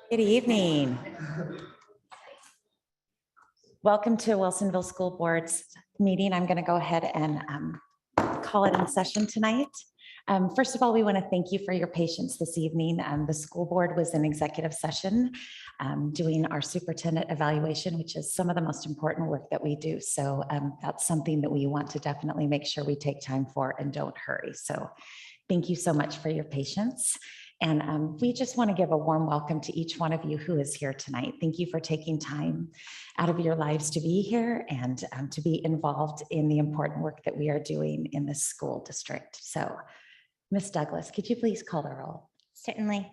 Good evening. Welcome to Wilsonville School Board's meeting. I'm going to go ahead and call it in session tonight. First of all, we want to thank you for your patience this evening. The school board was in executive session doing our superintendent evaluation, which is some of the most important work that we do. So that's something that we want to definitely make sure we take time for and don't hurry. So thank you so much for your patience. And we just want to give a warm welcome to each one of you who is here tonight. Thank you for taking time out of your lives to be here and to be involved in the important work that we are doing in this school district. So, Ms. Douglas, could you please call the roll? Certainly.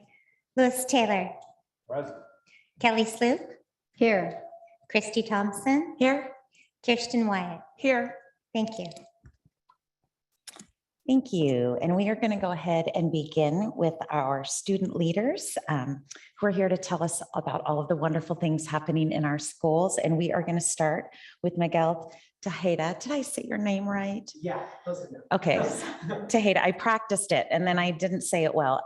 Lewis Taylor. Present. Kelly Sloop. Here. Christy Thompson. Here. Kirsten Wyatt. Here. Thank you. Thank you. And we are going to go ahead and begin with our student leaders who are here to tell us about all of the wonderful things happening in our schools. And we are going to start with Miguel Tejeda. Did I say your name right? Yeah. Okay. Tejeda. I practiced it and then I didn't say it well.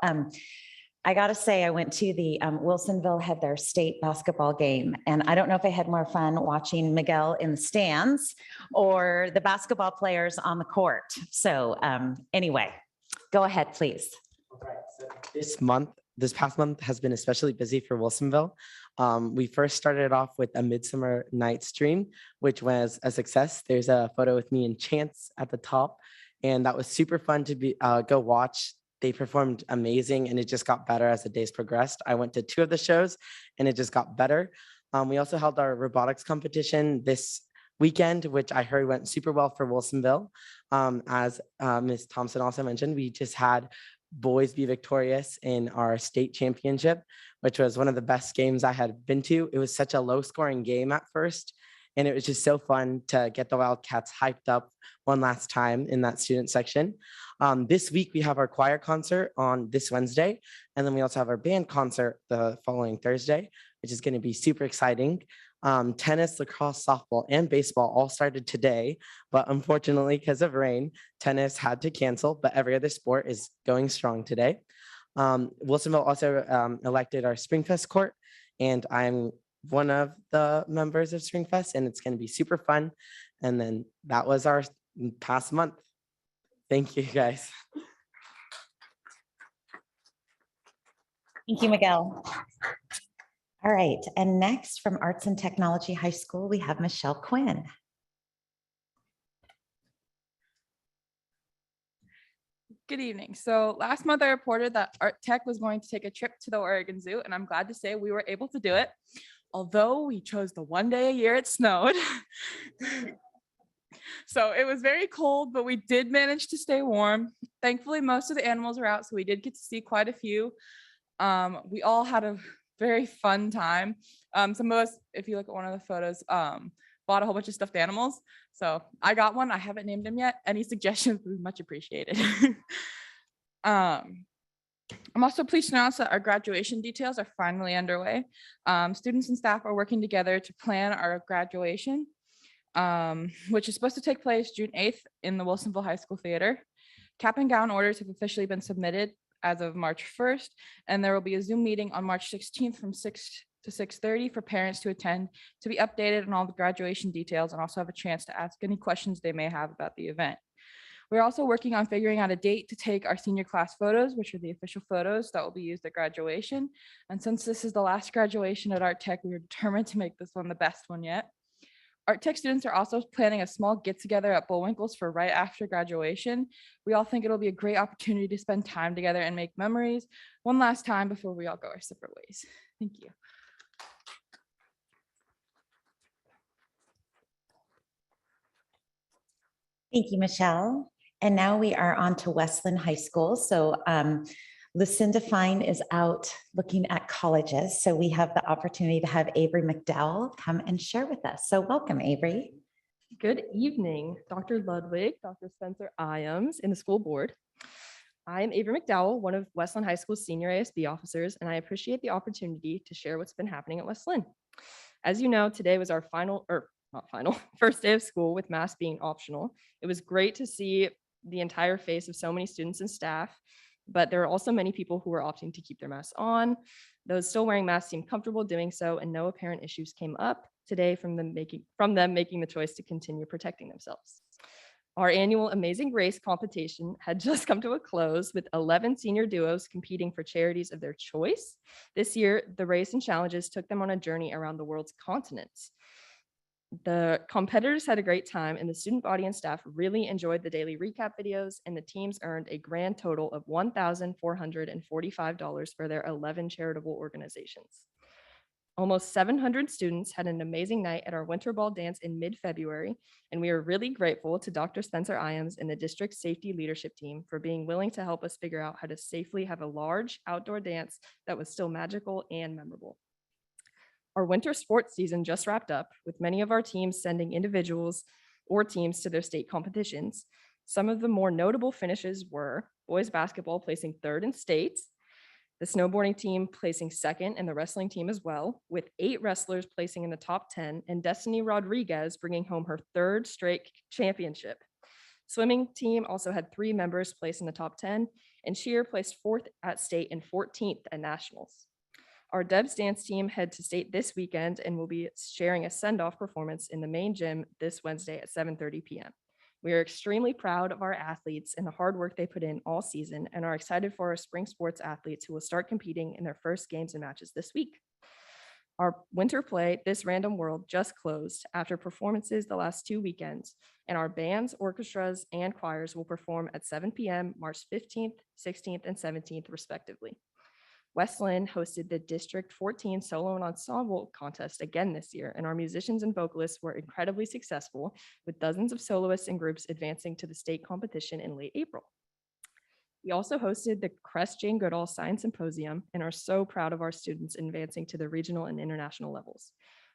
I got to say, I went to the Wilsonville had their state basketball game, and I don't know if I had more fun watching Miguel in the stands or the basketball players on the court. So anyway, go ahead, please. All right, so this past month has been especially busy for Wilsonville. We first started off with a Midsummer Night's Dream, which was a success. There's a photo with me and Chance at the top, and that was super fun to go watch. They performed amazing and it just got better as the days progressed. I went to 2 of the shows and it just got better. We also held our robotics competition this weekend, which I heard went super well for Wilsonville. As Ms. Thompson also mentioned, we just had boys be victorious in our state championship, which was one of the best games I had been to. It was such a low scoring game at first. And it was just so fun to get the Wildcats hyped up one last time in that student section. This week, we have our choir concert on this Wednesday. And then we also have our band concert the following Thursday, which is going to be super exciting. Tennis, lacrosse, softball, and baseball all started today. But unfortunately, because of rain, tennis had to cancel. But every other sport is going strong today. Wilsonville also elected our Springfest court. And I'm one of the members of Springfest, and it's going to be super fun. And then that was our past month. Thank you, guys. Thank you, Miguel. All right, and next from Arts and Technology High School, we have Michelle Quinn. Good evening. So last month I reported that Art Tech was going to take a trip to the Oregon Zoo, and I'm glad to say we were able to do it. Although we chose the one day a year it snowed. So it was very cold, but we did manage to stay warm. Thankfully, most of the animals were out, so we did get to see quite a few. We all had a very fun time. Some of us, if you look at one of the photos, bought a whole bunch of stuffed animals. So I got one. I haven't named him yet. Any suggestions would be much appreciated. I'm also pleased to announce that our graduation details are finally underway. Students and staff are working together to plan our graduation, which is supposed to take place June 8th in the Wilsonville High School Theater. Cap and gown orders have officially been submitted as of March 1st, and there will be a Zoom meeting on March 16th from 6 to 6:30 for parents to attend to be updated on all the graduation details and also have a chance to ask any questions they may have about the event. We're also working on figuring out a date to take our senior class photos, which are the official photos that will be used at graduation. And since this is the last graduation at Art Tech, we are determined to make this one the best one yet. Art Tech students are also planning a small get together at Bullwinkle's for right after graduation. We all think it'll be a great opportunity to spend time together and make memories one last time before we all go our separate ways. Thank you. Thank you, Michelle. And now we are on to Westland High School. So Lucinda Fine is out looking at colleges. So we have the opportunity to have Avery McDowell come and share with us. So welcome, Avery. Good evening, Dr. Ludwig, Dr. Spencer Iams, and the school board. I am Avery McDowell, one of Westland High School's senior ASB officers, and I appreciate the opportunity to share what's been happening at Westland. As you know, today was our first day of school with masks being optional. It was great to see the entire face of so many students and staff, but there are also many people who are opting to keep their masks on. Those still wearing masks seem comfortable doing so, and no apparent issues came up today from them making the choice to continue protecting themselves. Our annual Amazing Race competition had just come to a close with 11 senior duos competing for charities of their choice. This year, the race and challenges took them on a journey around the world's continents. The competitors had a great time, and the student body and staff really enjoyed the daily recap videos, and the teams earned a grand total of $1,445 for their 11 charitable organizations. Almost 700 students had an amazing night at our winter ball dance in mid-February, and we are really grateful to Dr. Spencer Iams and the district safety leadership team for being willing to help us figure out how to safely have a large outdoor dance that was still magical and memorable. Our winter sports season just wrapped up, with many of our teams sending individuals or teams to their state competitions. Some of the more notable finishes were boys basketball placing third in state, the snowboarding team placing second, and the wrestling team as well, with 8 wrestlers placing in the top 10, and Destiny Rodriguez bringing home her 3rd straight championship. Swimming team also had 3 members place in the top 10, and cheer placed 4th at state and 14th at nationals. Our Debs dance team head to state this weekend and will be sharing a send-off performance in the main gym this Wednesday at 7:30 p.m. We are extremely proud of our athletes and the hard work they put in all season, and are excited for our spring sports athletes who will start competing in their first games and matches this week. Our winter play, This Random World, just closed after performances the last 2 weekends, and our bands, orchestras, and choirs will perform at 7 p.m. March 15th, 16th, and 17th, respectively. West Linn hosted the District 14 Solo and Ensemble contest again this year, and our musicians and vocalists were incredibly successful, with dozens of soloists and groups advancing to the state competition in late April. We also hosted the Crest Jane Goodall Science Symposium and are so proud of our students advancing to the regional and international levels.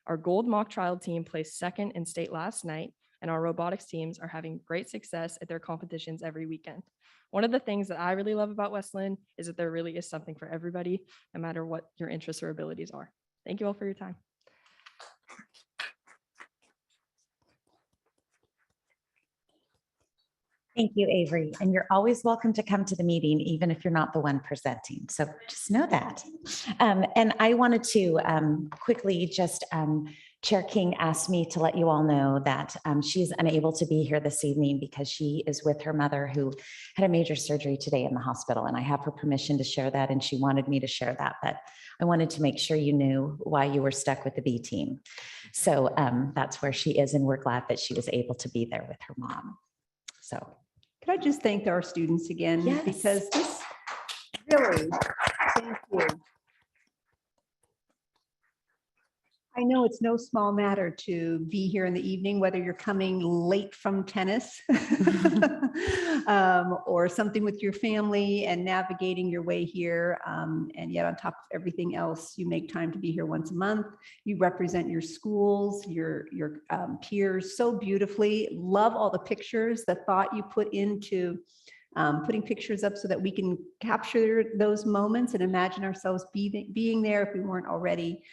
Our Gold Mock Trial team placed second in state last night, and our robotics teams are having great success at their competitions every weekend. One of the things that I really love about West Linn is that there really is something for everybody, no matter what your interests or abilities are. Thank you all for your time. Thank you, Avery. And you're always welcome to come to the meeting, even if you're not the one presenting. So just know that. And I wanted to quickly just, Chair King asked me to let you all know that she's unable to be here this evening because she is with her mother who had a major surgery today in the hospital. And I have her permission to share that, and she wanted me to share that, but I wanted to make sure you knew why you were stuck with the B team. So that's where she is, and we're glad that she was able to be there with her mom. So. Could I just thank our students again? Yes. Because this really, thank you. I know it's no small matter to be here in the evening, whether you're coming late from tennis or something with your family and navigating your way here. And yet on top of everything else, you make time to be here once a month. You represent your schools, your peers so beautifully. Love all the pictures, the thought you put into putting pictures up so that we can capture those moments and imagine ourselves being there if we weren't already.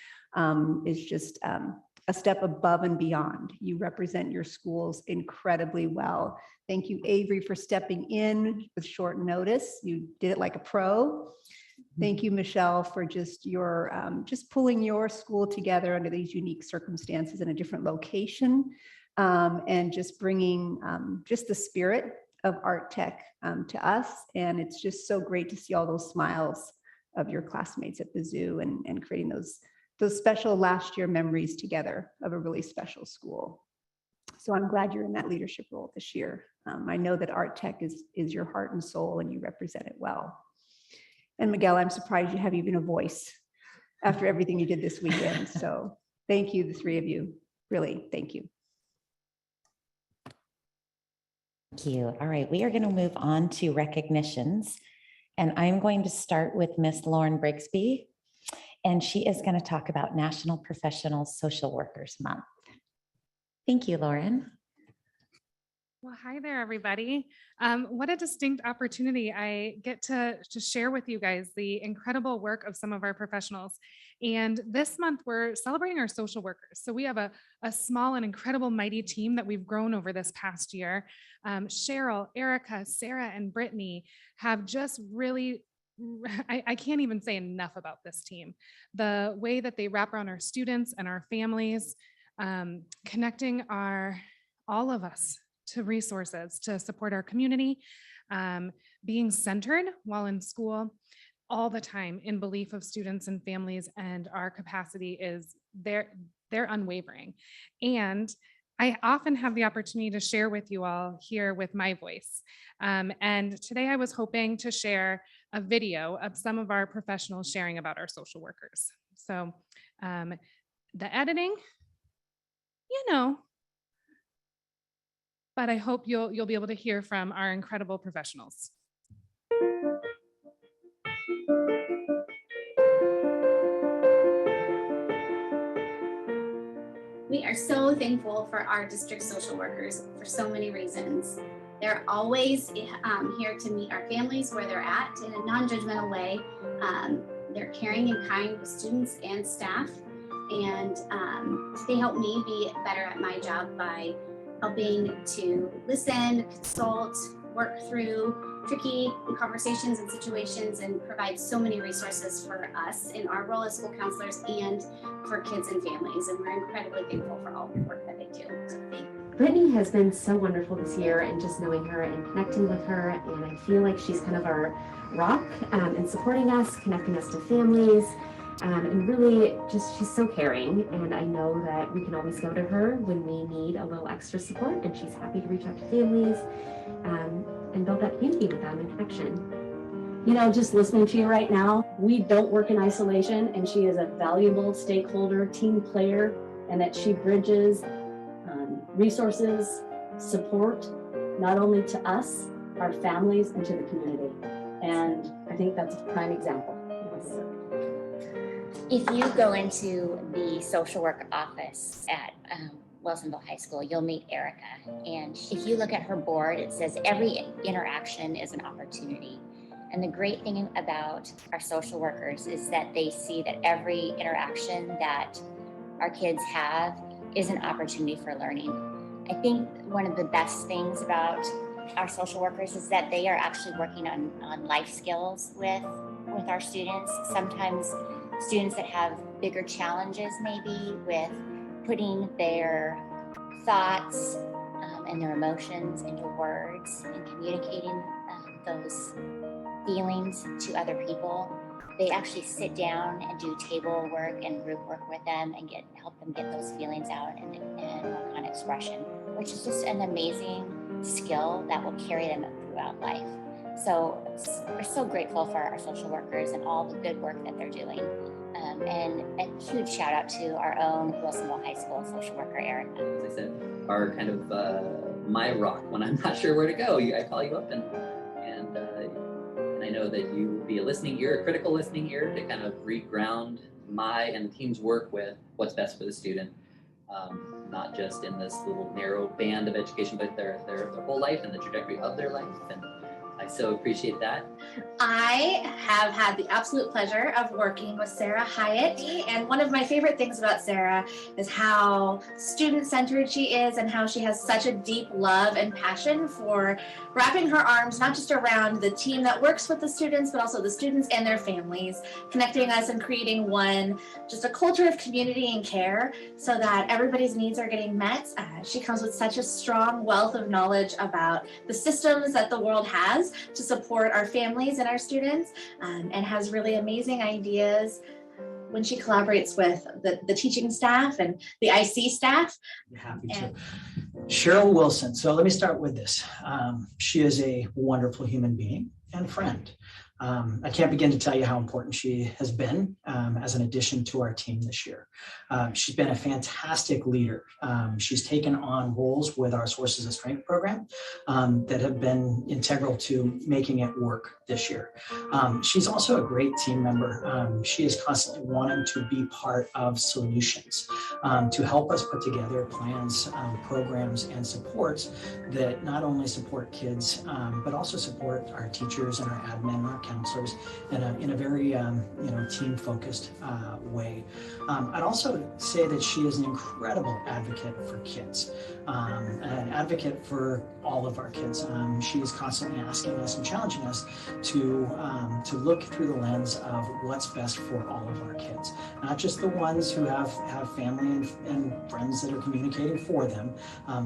Is just a step above and beyond. You represent your schools incredibly well. Thank you, Avery, for stepping in with short notice. You did it like a pro. Thank you, Michelle, for just your just pulling your school together under these unique circumstances in a different location, and just bringing just the spirit of art tech to us. And it's just so great to see all those smiles of your classmates at the zoo and creating those special last year memories together of a really special school. So I'm glad you're in that leadership role this year. I know that art tech is your heart and soul, and you represent it well. And Miguel, I'm surprised you have even a voice after everything you did this weekend. So thank you, the three of you. Really, thank you. Thank you. All right, we are going to move on to recognitions. And I'm going to start with Miss Lauren Brigsby. And she is going to talk about National Professional Social Workers Month. Thank you, Lauren. Well, hi there, everybody. What a distinct opportunity I get to share with you guys the incredible work of some of our professionals. And this month we're celebrating our social workers. So we have a small and incredible mighty team that we've grown over this past year. Cheryl, Erica, Sarah, and Brittany have just really, I can't even say enough about this team. The way that they wrap around our students and our families, connecting all of us to resources to support our community, being centered while in school all the time in belief of students and families, and our capacity is they're unwavering. And I often have the opportunity to share with you all here with my voice. And today I was hoping to share a video of some of our professionals sharing about our social workers. So the editing, but I hope you'll be able to hear from our incredible professionals. We are so thankful for our district social workers for so many reasons. They're always here to meet our families where they're at in a non-judgmental way. They're caring and kind with students and staff, and they help me be better at my job by helping to listen, consult, work through tricky conversations and situations, and provide so many resources for us in our role as school counselors and for kids and families. And we're incredibly thankful for all the work that they do. So thank you. Brittany has been so wonderful this year, and just knowing her and connecting with her, and I feel like she's kind of our rock in supporting us, connecting us to families, and really just she's so caring, and I know that we can always go to her when we need a little extra support, and she's happy to reach out to families and build that community with them and connection. You know, just listening to you right now, we don't work in isolation, and she is a valuable stakeholder, team player, and that she bridges resources, support, not only to us, our families, and to the community. And I think that's a prime example. If you go into the social work office at Wilsonville High School, you'll meet Erica. And if you look at her board, it says every interaction is an opportunity. And the great thing about our social workers is that they see that every interaction that our kids have is an opportunity for learning. I think one of the best things about our social workers is that they are actually working on life skills with our students. Sometimes students that have bigger challenges maybe with putting their thoughts and their emotions into words and communicating those feelings to other people. They actually sit down and do table work and group work with them and help them get those feelings out and work on expression, which is just an amazing skill that will carry them throughout life. So we're so grateful for our social workers and all the good work that they're doing. And a huge shout out to our own Wilsonville High School social worker, Erica. As I said, are kind of my rock when I'm not sure where to go. I call you up and I know that you will be a listening ear, a critical listening ear to kind of reground my and the team's work with what's best for the student, not just in this little narrow band of education, but their whole life and the trajectory of their life. And I so appreciate that. I have had the absolute pleasure of working with Sarah Hyatt, and one of my favorite things about Sarah is how student-centered she is and how she has such a deep love and passion for wrapping her arms not just around the team that works with the students, but also the students and their families, connecting us and creating just a culture of community and care so that everybody's needs are getting met. She comes with such a strong wealth of knowledge about the systems that the world has to support our families and our students, and has really amazing ideas when she collaborates with the teaching staff and the IC staff. Happy to. Cheryl Wilson. So let me start with this. She is a wonderful human being and friend. I can't begin to tell you how important she has been as an addition to our team this year. She's been a fantastic leader. She's taken on roles with our Sources of Strength program that have been integral to making it work this year. She's also a great team member. She is constantly wanting to be part of solutions to help us put together plans, programs, and supports that not only support kids, but also support our teachers and our admin and our counselors in a very team-focused way. I'd also say that she is an incredible advocate for kids, an advocate for all of our kids. She is constantly asking us and challenging us to look through the lens of what's best for all of our kids, not just the ones who have family and friends that are communicating for them,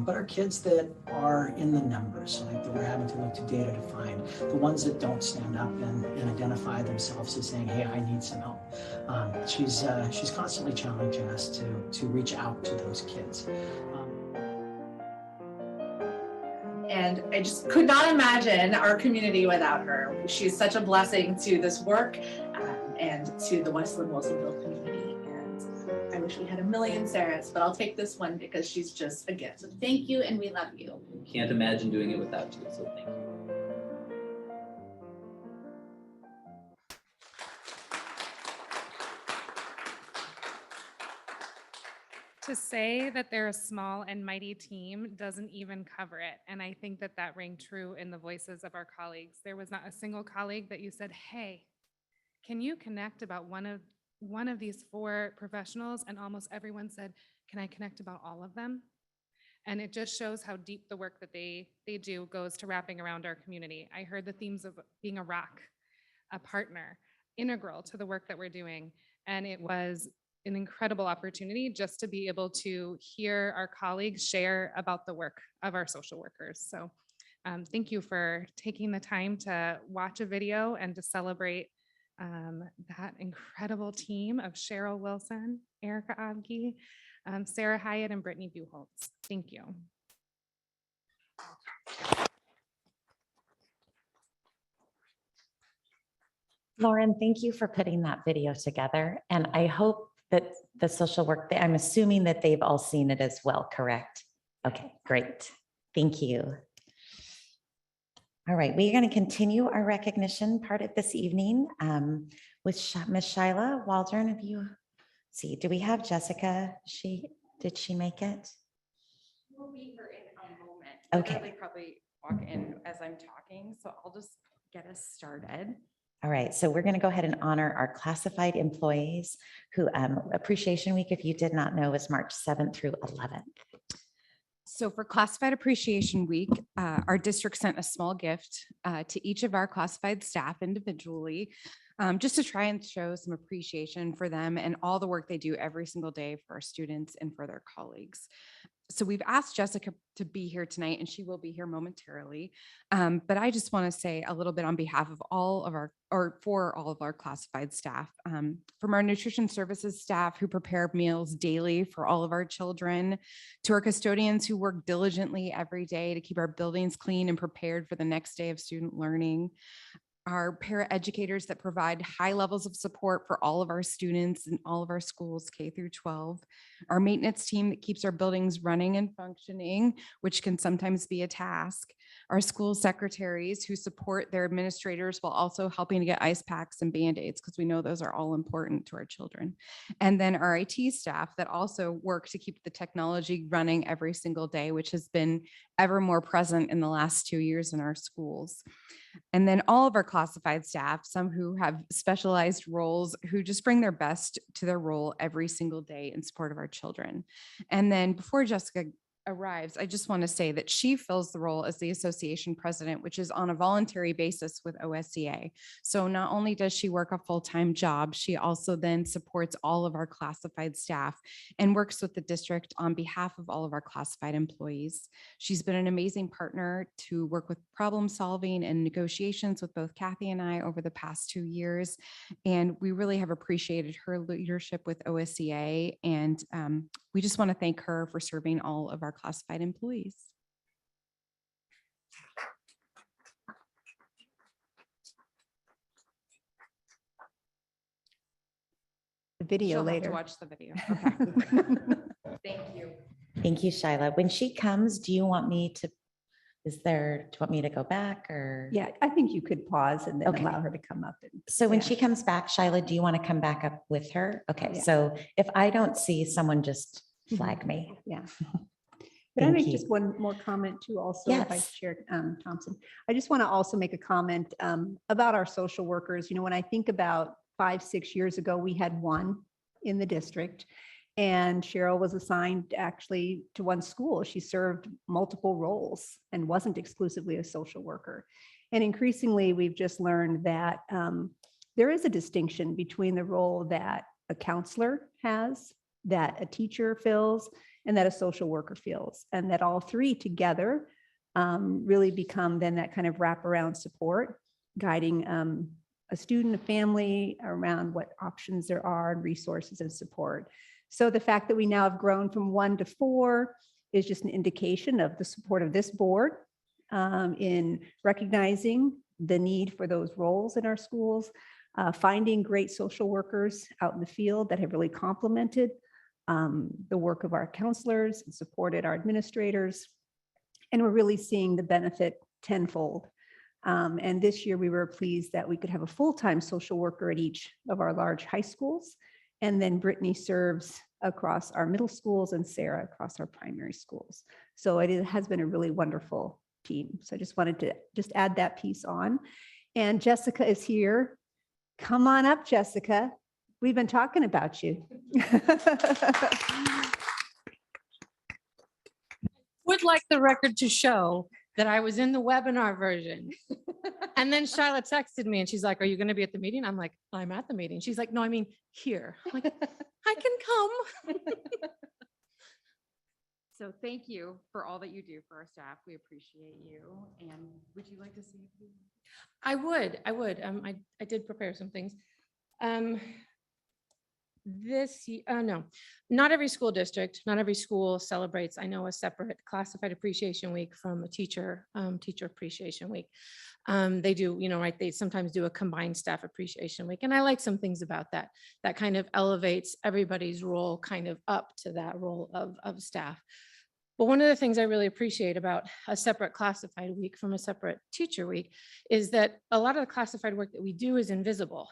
but our kids that are in the numbers, like that we're having to look to data to find, the ones that don't stand up and identify themselves as saying, hey, I need some help. She's constantly challenging us to reach out to those kids. And I just could not imagine our community without her. She's such a blessing to this work and to the West Linn-Wilsonville community. And I wish we had a million Sarahs, but I'll take this one because she's just a gift. So thank you, and we love you. Can't imagine doing it without you, so thank you. To say that they're a small and mighty team doesn't even cover it. And I think that that rang true in the voices of our colleagues. There was not a single colleague that you said, hey, can you connect about one of these 4 professionals? And almost everyone said, can I connect about all of them? And it just shows how deep the work that they do goes to wrapping around our community. I heard the themes of being a rock, a partner, integral to the work that we're doing. And it was an incredible opportunity just to be able to hear our colleagues share about the work of our social workers. So thank you for taking the time to watch a video and to celebrate that incredible team of Cheryl Wilson, Erica Abke, Sarah Hyatt, and Brittany Buchholz. Thank you. Lauren, thank you for putting that video together. And I hope that the social work, I'm assuming that they've all seen it as well, correct? Okay, great. Thank you. All right, we're going to continue our recognition part of this evening with Ms. Shyla Waldron. Have you see, do we have Jessica? Did she make it? We'll be here in a moment. Okay. They probably walk in as I'm talking, so I'll just get us started. All right, so we're going to go ahead and honor our classified employees who Appreciation Week, if you did not know, is March 7th through 11th. So for Classified Appreciation Week, our district sent a small gift to each of our classified staff individually, just to try and show some appreciation for them and all the work they do every single day for our students and for their colleagues. So we've asked Jessica to be here tonight, and she will be here momentarily. But I just want to say a little bit on behalf of all of our, or for all of our classified staff, from our nutrition services staff who prepare meals daily for all of our children, to our custodians who work diligently every day to keep our buildings clean and prepared for the next day of student learning, our paraeducators that provide high levels of support for all of our students in all of our schools, K through 12, our maintenance team that keeps our buildings running and functioning, which can sometimes be a task, our school secretaries who support their administrators while also helping to get ice packs and Band-Aids, because we know those are all important to our children. And then our IT staff that also work to keep the technology running every single day, which has been ever more present in the last 2 years in our schools. And then all of our classified staff, some who have specialized roles, who just bring their best to their role every single day in support of our children. And then before Jessica arrives, I just want to say that she fills the role as the association president, which is on a voluntary basis with OSCA. So not only does she work a full-time job, she also then supports all of our classified staff and works with the district on behalf of all of our classified employees. She's been an amazing partner to work with problem solving and negotiations with both Kathy and I over the past 2 years. And we really have appreciated her leadership with OSCA. And we just want to thank her for serving all of our classified employees. The video She'll have later. to watch the video. Okay. Thank you. Thank you, Shyla. When she comes, do you want me to, do you want me to go back or? Yeah, I think you could pause and then Okay. allow her to come up. And So when yeah. she comes back, Shyla, do you want to come back up with her? Okay, Yeah. so if I don't see someone, just flag me. Yeah. But I Thank make you. just one more comment too also, Yes. Vice Chair Thompson. I just want to also make a comment about our social workers. You know, when I think about 5-6 years ago, we had one in the district. And Cheryl was assigned actually to one school. She served multiple roles and wasn't exclusively a social worker. And increasingly, we've just learned that there is a distinction between the role that a counselor has, that a teacher fills, and that a social worker fills, and that all three together really become then that kind of wraparound support, guiding a student, a family around what options there are and resources and support. So the fact that we now have grown from 1 to 4 is just an indication of the support of this board in recognizing the need for those roles in our schools, finding great social workers out in the field that have really complemented the work of our counselors and supported our administrators. And we're really seeing the benefit tenfold. And this year we were pleased that we could have a full-time social worker at each of our large high schools. And then Brittany serves across our middle schools and Sarah across our primary schools. So it has been a really wonderful team. So I just wanted to just add that piece on. And Jessica is here. Come on up, Jessica. We've been talking about you. Would like the record to show that I was in the webinar version. And then Shyla texted me and she's like, are you going to be at the meeting? I'm like, I'm at the meeting. She's like, no, I mean here. I'm like, I can come. So thank you for all that you do for our staff. We appreciate you. And would you like to say anything? I would. I did prepare some things. No, not every school district, not every school celebrates, I know, a separate classified appreciation week from a teacher appreciation week. They do, right, they sometimes do a combined staff appreciation week. And I like some things about that. That kind of elevates everybody's role kind of up to that role of staff. But one of the things I really appreciate about a separate classified week from a separate teacher week is that a lot of the classified work that we do is invisible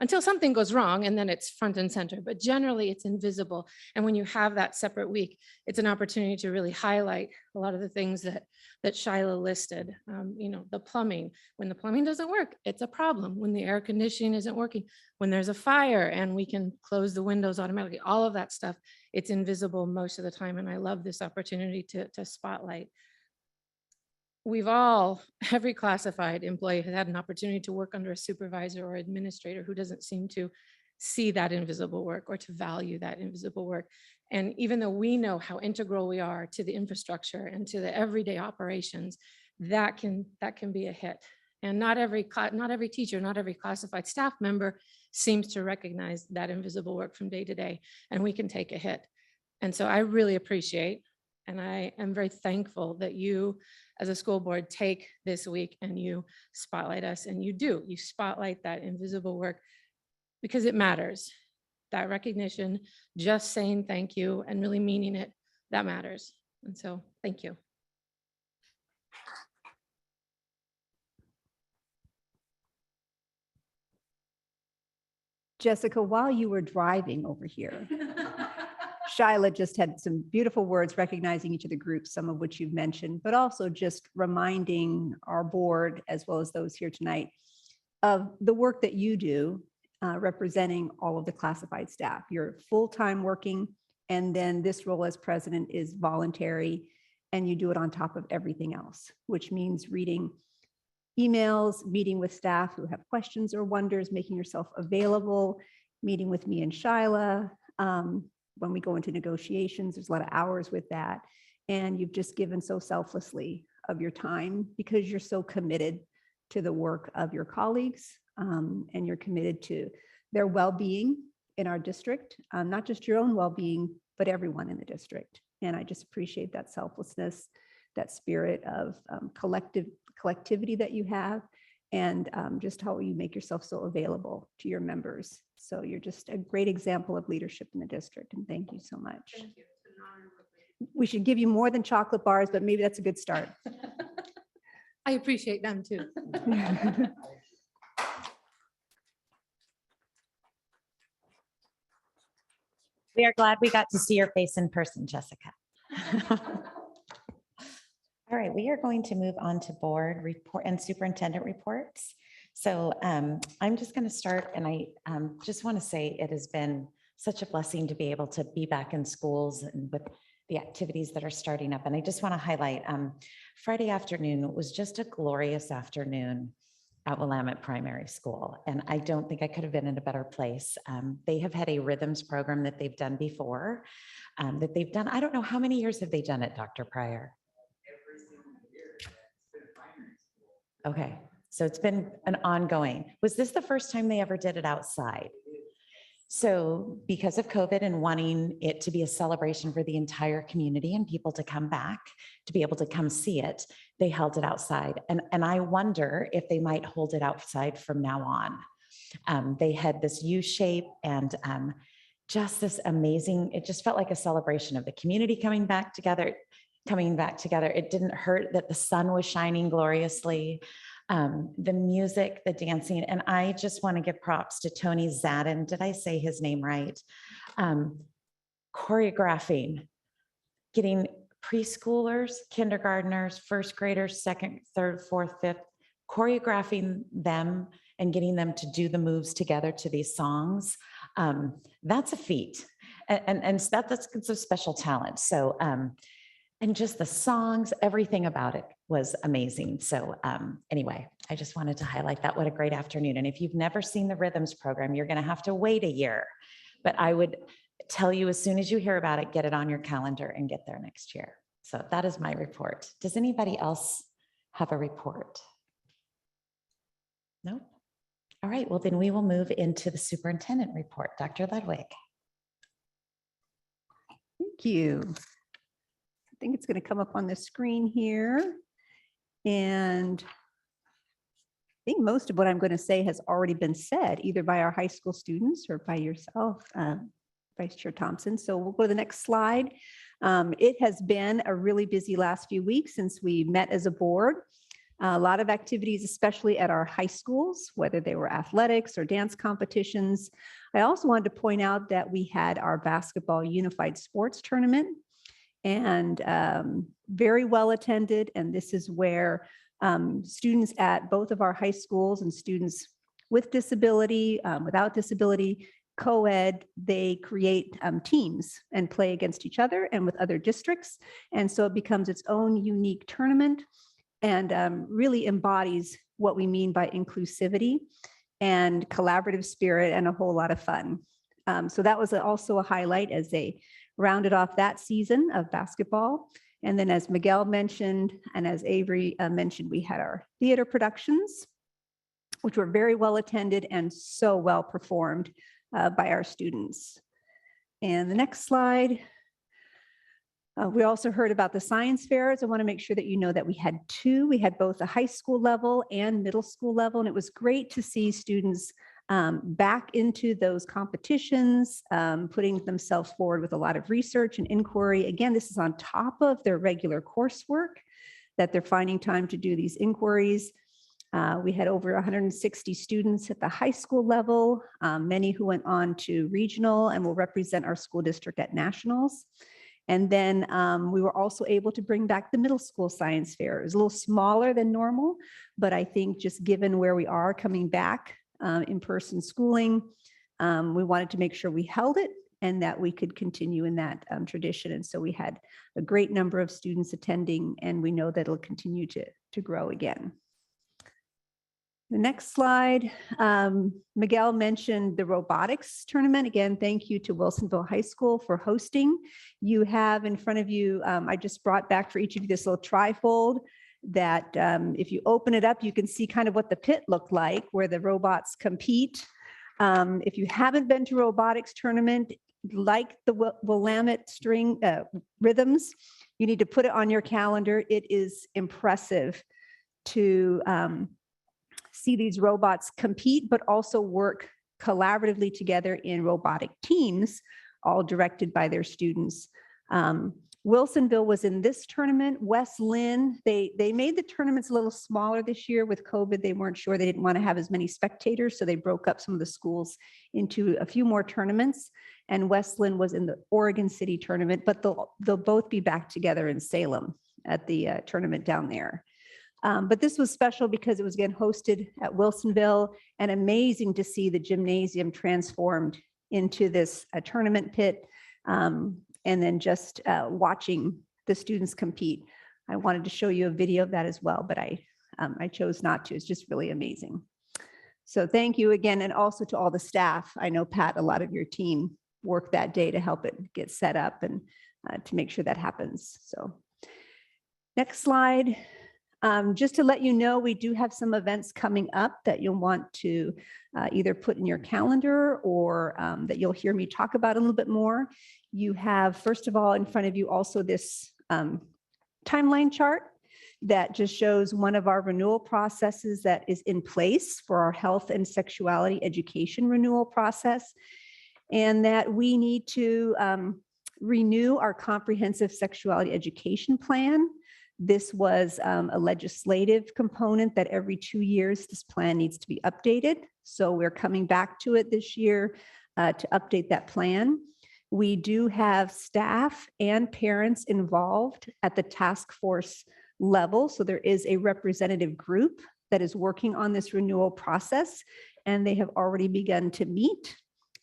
until something goes wrong, and then it's front and center, but generally it's invisible. And when you have that separate week, it's an opportunity to really highlight a lot of the things that Shyla listed. The plumbing, when the plumbing doesn't work, it's a problem. When the air conditioning isn't working, when there's a fire and we can close the windows automatically, all of that stuff, it's invisible most of the time. And I love this opportunity to spotlight. Every classified employee has had an opportunity to work under a supervisor or administrator who doesn't seem to see that invisible work or to value that invisible work. And even though we know how integral we are to the infrastructure and to the everyday operations, that can be a hit. And not every teacher, not every classified staff member seems to recognize that invisible work from day to day, and we can take a hit. And so I really appreciate, and I am very thankful that you as a school board take this week and you spotlight us, and you spotlight that invisible work because it matters. That recognition, just saying thank you and really meaning it, that matters. And so thank you. Jessica, while you were driving over here, Shyla just had some beautiful words recognizing each of the groups, some of which you've mentioned, but also just reminding our board, as well as those here tonight, of the work that you do representing all of the classified staff. You're full-time working, and then this role as president is voluntary, and you do it on top of everything else, which means reading emails, meeting with staff who have questions or wonders, making yourself available, meeting with me and Shyla. When we go into negotiations, there's a lot of hours with that. And you've just given so selflessly of your time because you're so committed to the work of your colleagues, and you're committed to their well-being in our district, not just your own well-being, but everyone in the district. And I just appreciate that selflessness, that spirit of collectivity that you have, and just how you make yourself so available to your members. So you're just a great example of leadership in the district, and thank you so much. Thank you. We should give you more than chocolate bars, but maybe that's a good start. I appreciate them too. We are glad we got to see your face in person, Jessica. All right, we are going to move on to board report and superintendent reports. So I'm just going to start, and I just want to say it has been such a blessing to be able to be back in schools and with the activities that are starting up. And I just want to highlight Friday afternoon was just a glorious afternoon at Willamette Primary School. And I don't think I could have been in a better place. They have had a rhythms program that they've done before, I don't know, how many years have they done it, Dr. Pryor? Okay, so it's been an ongoing. Was this the first time they ever did it outside? So because of COVID and wanting it to be a celebration for the entire community and people to come back, to be able to come see it, they held it outside. And I wonder if they might hold it outside from now on. They had this U shape and just this amazing, it just felt like a celebration of the community coming back together. It didn't hurt that the sun was shining gloriously. The music, the dancing, and I just want to give props to Tony Zadin. Did I say his name right? Choreographing, getting preschoolers, kindergartners, first graders, second, third, fourth, fifth, choreographing them and getting them to do the moves together to these songs. That's a feat. And that's a special talent. So, and just the songs, everything about it was amazing. So anyway, I just wanted to highlight that. What a great afternoon. And if you've never seen the rhythms program, you're going to have to wait a year. But I would tell you, as soon as you hear about it, get it on your calendar and get there next year. So that is my report. Does anybody else have a report? No? All right, well, then we will move into the superintendent report. Dr. Ludwig. Thank you. I think it's going to come up on the screen here. And I think most of what I'm going to say has already been said, either by our high school students or by yourself, Vice Chair Thompson. So we'll go to the next slide. It has been a really busy last few weeks since we met as a board. A lot of activities, especially at our high schools, whether they were athletics or dance competitions. I also wanted to point out that we had our basketball unified sports tournament, and very well attended. And this is where students at both of our high schools and students with disability, without disability, co-ed, they create teams and play against each other and with other districts. And so it becomes its own unique tournament and really embodies what we mean by inclusivity and collaborative spirit and a whole lot of fun. So that was also a highlight as they rounded off that season of basketball. And then as Miguel mentioned, and as Avery mentioned, we had our theater productions, which were very well attended and so well performed by our students. And the next slide. We also heard about the science fairs. I want to make sure that you know that we had two. We had both a high school level and middle school level, and it was great to see students back into those competitions, putting themselves forward with a lot of research and inquiry. Again, this is on top of their regular coursework that they're finding time to do these inquiries. We had over 160 students at the high school level, many who went on to regional and will represent our school district at nationals. And then we were also able to bring back the middle school science fair. It was a little smaller than normal, but I think just given where we are coming back in-person schooling, we wanted to make sure we held it and that we could continue in that tradition. And so we had a great number of students attending, and we know that it'll continue to grow again. The next slide, Miguel mentioned the robotics tournament. Again, thank you to Wilsonville High School for hosting. You have in front of you, I just brought back for each of you this little trifold that if you open it up, you can see kind of what the pit looked like where the robots compete. If you haven't been to robotics tournament, like the Willamette string rhythms, you need to put it on your calendar. It is impressive to see these robots compete, but also work collaboratively together in robotic teams, all directed by their students. Wilsonville was in this tournament. West Linn, they made the tournaments a little smaller this year with COVID. They weren't sure, they didn't want to have as many spectators, so they broke up some of the schools into a few more tournaments. And West Linn was in the Oregon City tournament, but they'll both be back together in Salem at the tournament down there. But this was special because it was again hosted at Wilsonville, and amazing to see the gymnasium transformed into this tournament pit. And then just watching the students compete. I wanted to show you a video of that as well, but I chose not to. It's just really amazing. So thank you again, and also to all the staff. I know, Pat, a lot of your team worked that day to help it get set up and to make sure that happens. So next slide. Just to let you know, we do have some events coming up that you'll want to either put in your calendar or that you'll hear me talk about a little bit more. You have, first of all, in front of you also this timeline chart that just shows one of our renewal processes that is in place for our health and sexuality education renewal process, and that we need to renew our comprehensive sexuality education plan. This was a legislative component that every 2 years this plan needs to be updated. So we're coming back to it this year to update that plan. We do have staff and parents involved at the task force level. So there is a representative group that is working on this renewal process, and they have already begun to meet.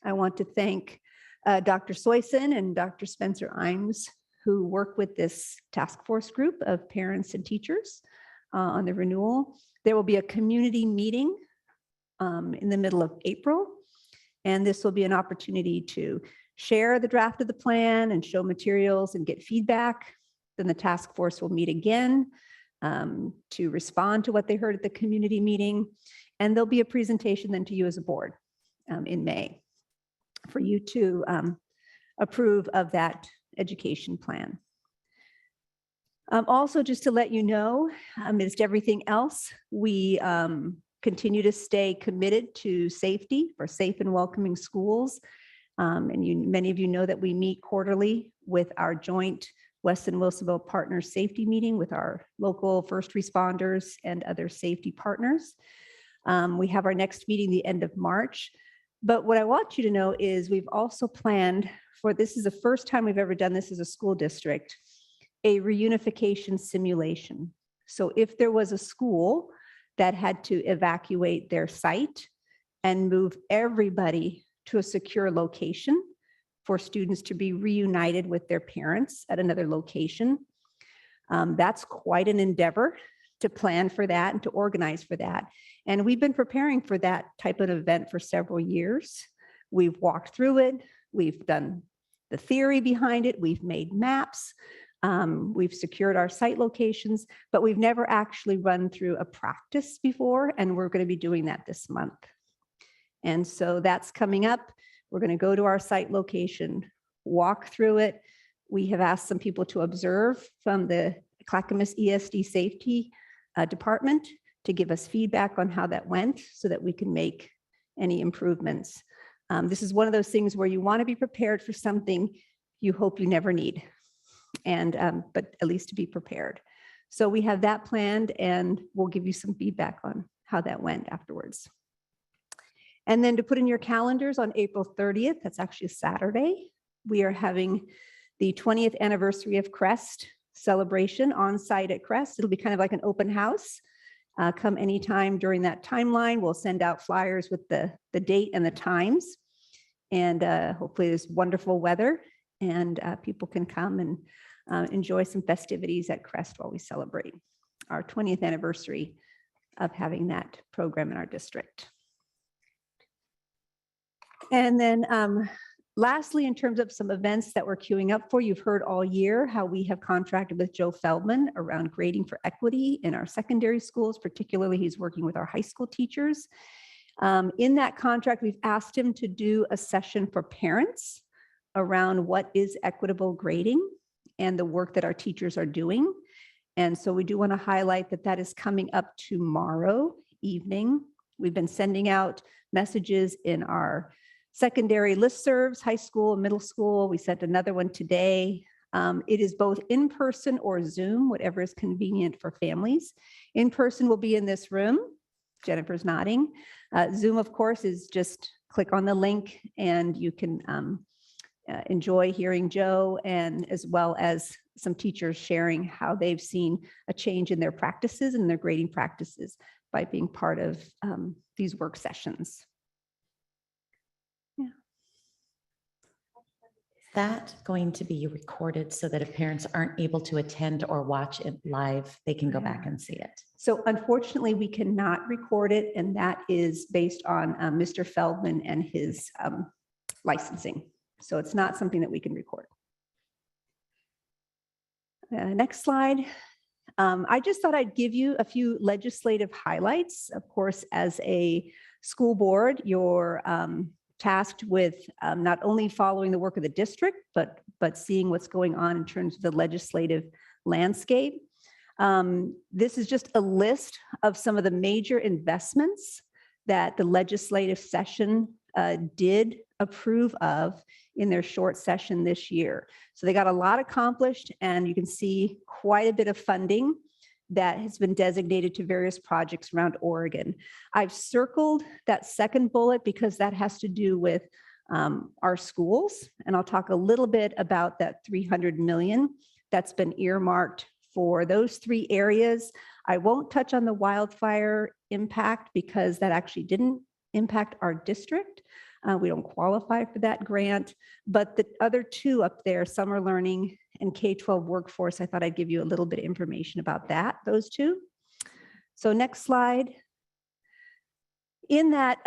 I want to thank Dr. Soyson and Dr. Spencer Imes, who work with this task force group of parents and teachers on the renewal. There will be a community meeting in the middle of April, and this will be an opportunity to share the draft of the plan and show materials and get feedback. Then the task force will meet again to respond to what they heard at the community meeting. And there'll be a presentation then to you as a board in May for you to approve of that education plan. Also, just to let you know, amidst everything else, we continue to stay committed to safety for safe and welcoming schools. And many of you know that we meet quarterly with our joint Linn-Wilsonville Partners Safety Meeting with our local first responders and other safety partners. We have our next meeting the end of March. But what I want you to know is we've also planned for, this is the first time we've ever done this as a school district, a reunification simulation. So if there was a school that had to evacuate their site and move everybody to a secure location for students to be reunited with their parents at another location, that's quite an endeavor to plan for that and to organize for that. And we've been preparing for that type of event for several years. We've walked through it. We've done the theory behind it. We've made maps. We've secured our site locations, but we've never actually run through a practice before, and we're going to be doing that this month. And so that's coming up. We're going to go to our site location, walk through it. We have asked some people to observe from the Clackamas ESD Safety Department to give us feedback on how that went so that we can make any improvements. This is one of those things where you want to be prepared for something you hope you never need, and but at least to be prepared. So we have that planned, and we'll give you some feedback on how that went afterwards. And then to put in your calendars, on April 30th, that's actually a Saturday, we are having the 20th anniversary of Crest celebration on site at Crest. It'll be kind of like an open house. Come anytime during that timeline. We'll send out flyers with the date and the times. And hopefully there's wonderful weather, and people can come and enjoy some festivities at Crest while we celebrate our 20th anniversary of having that program in our district. And then lastly, in terms of some events that we're queuing up for, you've heard all year how we have contracted with Joe Feldman around grading for equity in our secondary schools. Particularly, he's working with our high school teachers. In that contract, we've asked him to do a session for parents around what is equitable grading and the work that our teachers are doing. And so we do want to highlight that that is coming up tomorrow evening. We've been sending out messages in our secondary listservs, high school, middle school. We sent another one today. It is both in person or Zoom, whatever is convenient for families. In person will be in this room. Jennifer's nodding. Zoom, of course, is just click on the link and you can enjoy hearing Joe, and as well as some teachers sharing how they've seen a change in their practices and their grading practices by being part of these work sessions. That going to be recorded so that if parents aren't able to attend or watch it live, they can go back and see it? So unfortunately, we cannot record it, and that is based on Mr. Feldman and his licensing. So it's not something that we can record. Next slide. I just thought I'd give you a few legislative highlights. Of course, as a school board, you're tasked with not only following the work of the district, but seeing what's going on in terms of the legislative landscape. This is just a list of some of the major investments that the legislative session did approve of in their short session this year. So they got a lot accomplished, and you can see quite a bit of funding that has been designated to various projects around Oregon. I've circled that second bullet because that has to do with our schools. And I'll talk a little bit about that $300 million that's been earmarked for those three areas. I won't touch on the wildfire impact because that actually didn't impact our district. We don't qualify for that grant, but the other two up there, summer learning and K-12 workforce, I thought I'd give you a little bit of information about that, those two. So next slide. In that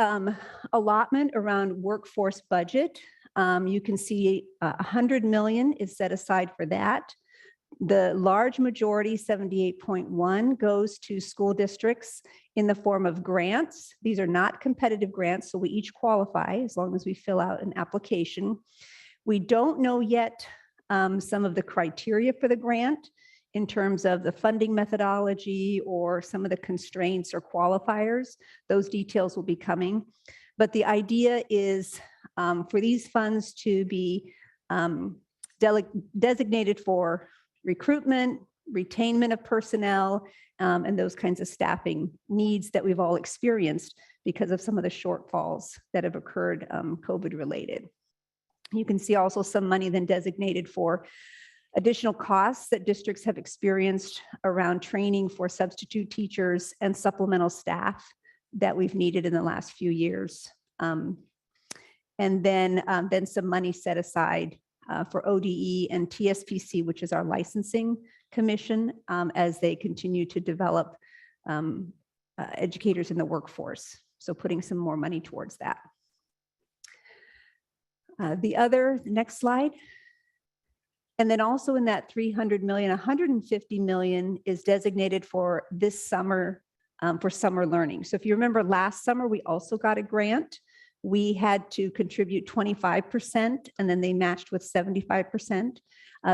allotment around workforce budget, you can see $100 million is set aside for that. The large majority, 78.1, goes to school districts in the form of grants. These are not competitive grants, so we each qualify as long as we fill out an application. We don't know yet some of the criteria for the grant in terms of the funding methodology or some of the constraints or qualifiers. Those details will be coming. But the idea is for these funds to be designated for recruitment, retainment of personnel, and those kinds of staffing needs that we've all experienced because of some of the shortfalls that have occurred COVID related. You can see also some money then designated for additional costs that districts have experienced around training for substitute teachers and supplemental staff that we've needed in the last few years. And then some money set aside for ODE and TSPC, which is our licensing commission, as they continue to develop educators in the workforce. So putting some more money towards that. The next slide. And then also in that 300 million, 150 million is designated for this summer for summer learning. So if you remember last summer, we also got a grant. We had to contribute 25% and then they matched with 75%.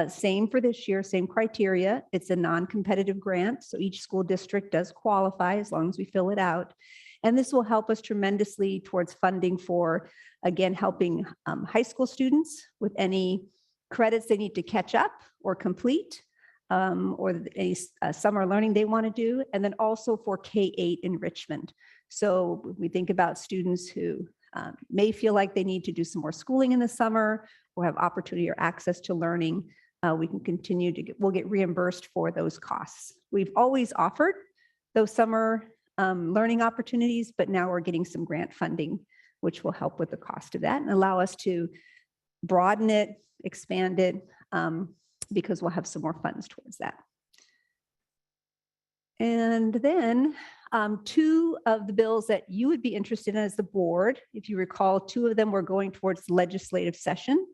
Same for this year, same criteria. It's a non-competitive grant. So each school district does qualify as long as we fill it out. And this will help us tremendously towards funding for, again, helping high school students with any credits they need to catch up or complete, or any summer learning they want to do. And then also for K-8 enrichment. So we think about students who may feel like they need to do some more schooling in the summer or have opportunity or access to learning, we can continue to we'll get reimbursed for those costs. We've always offered those summer learning opportunities, but now we're getting some grant funding, which will help with the cost of that and allow us to broaden it, expand it, because we'll have some more funds towards that. And then two of the bills that you would be interested in as the board, if you recall, two of them were going towards the legislative session.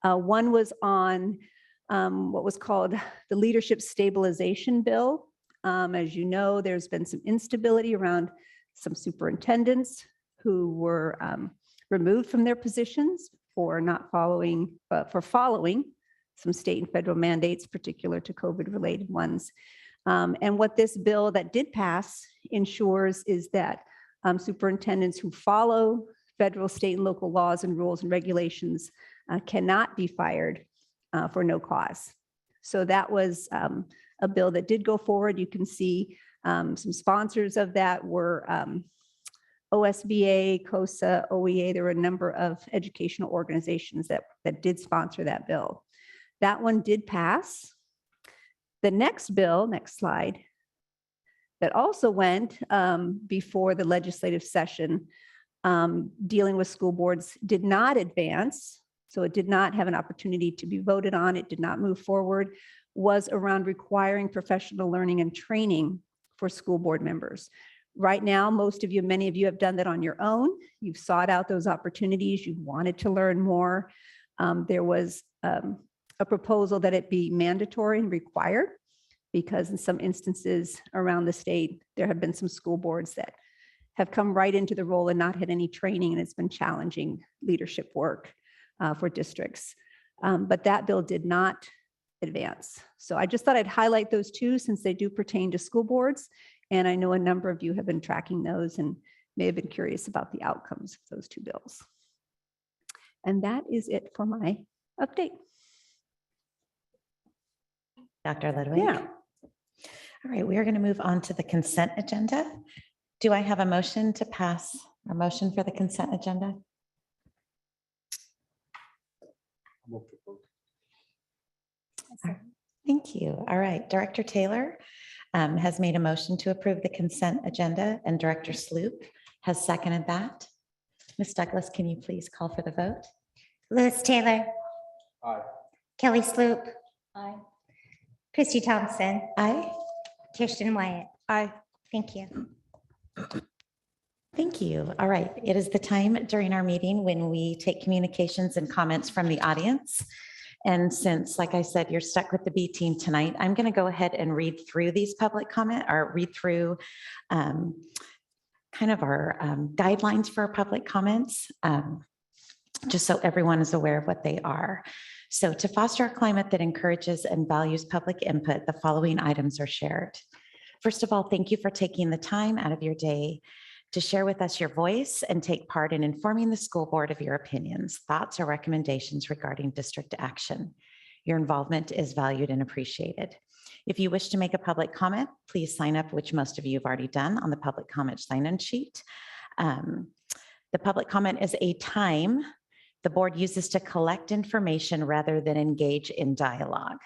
One was on what was called the Leadership Stabilization Bill. As you know, there's been some instability around some superintendents who were removed from their positions for not following, for following some state and federal mandates, particular to COVID-related ones. And what this bill that did pass ensures is that superintendents who follow federal, state, and local laws and rules and regulations cannot be fired for no cause. So that was a bill that did go forward. You can see some sponsors of that were OSBA, COSA, OEA. There were a number of educational organizations that did sponsor that bill. That one did pass. The next bill, next slide, that also went before the legislative session dealing with school boards did not advance. So it did not have an opportunity to be voted on. It did not move forward, was around requiring professional learning and training for school board members. Right now, most of you, many of you have done that on your own. You've sought out those opportunities. You've wanted to learn more. There was a proposal that it be mandatory and required, because in some instances around the state, there have been some school boards that have come right into the role and not had any training, and it's been challenging leadership work for districts. But that bill did not advance. So I just thought I'd highlight those two since they do pertain to school boards. And I know a number of you have been tracking those and may have been curious about the outcomes of those two bills. And that is it for my update. Dr. Ludwig? Yeah. All right, we are going to move on to the consent agenda. Do I have a motion to pass, a motion for the consent agenda? Thank you. All right, Director Taylor has made a motion to approve the consent agenda, and Director Sloop has seconded that. Ms. Douglas, can you please call for the vote? Lewis Taylor. Aye. Kelly Sloop. Aye. Christy Thompson. Aye. Kirsten Wyatt. Aye. Thank you. Thank you. All right, it is the time during our meeting when we take communications and comments from the audience. And since, like I said, you're stuck with the B team tonight, I'm going to go ahead and read through these public comment or read through kind of our guidelines for our public comments, just so everyone is aware of what they are. So to foster a climate that encourages and values public input, the following items are shared. First of all, thank you for taking the time out of your day to share with us your voice and take part in informing the school board of your opinions, thoughts, or recommendations regarding district action. Your involvement is valued and appreciated. If you wish to make a public comment, please sign up, which most of you have already done on the public comment sign-in sheet. The public comment is a time the board uses to collect information rather than engage in dialogue.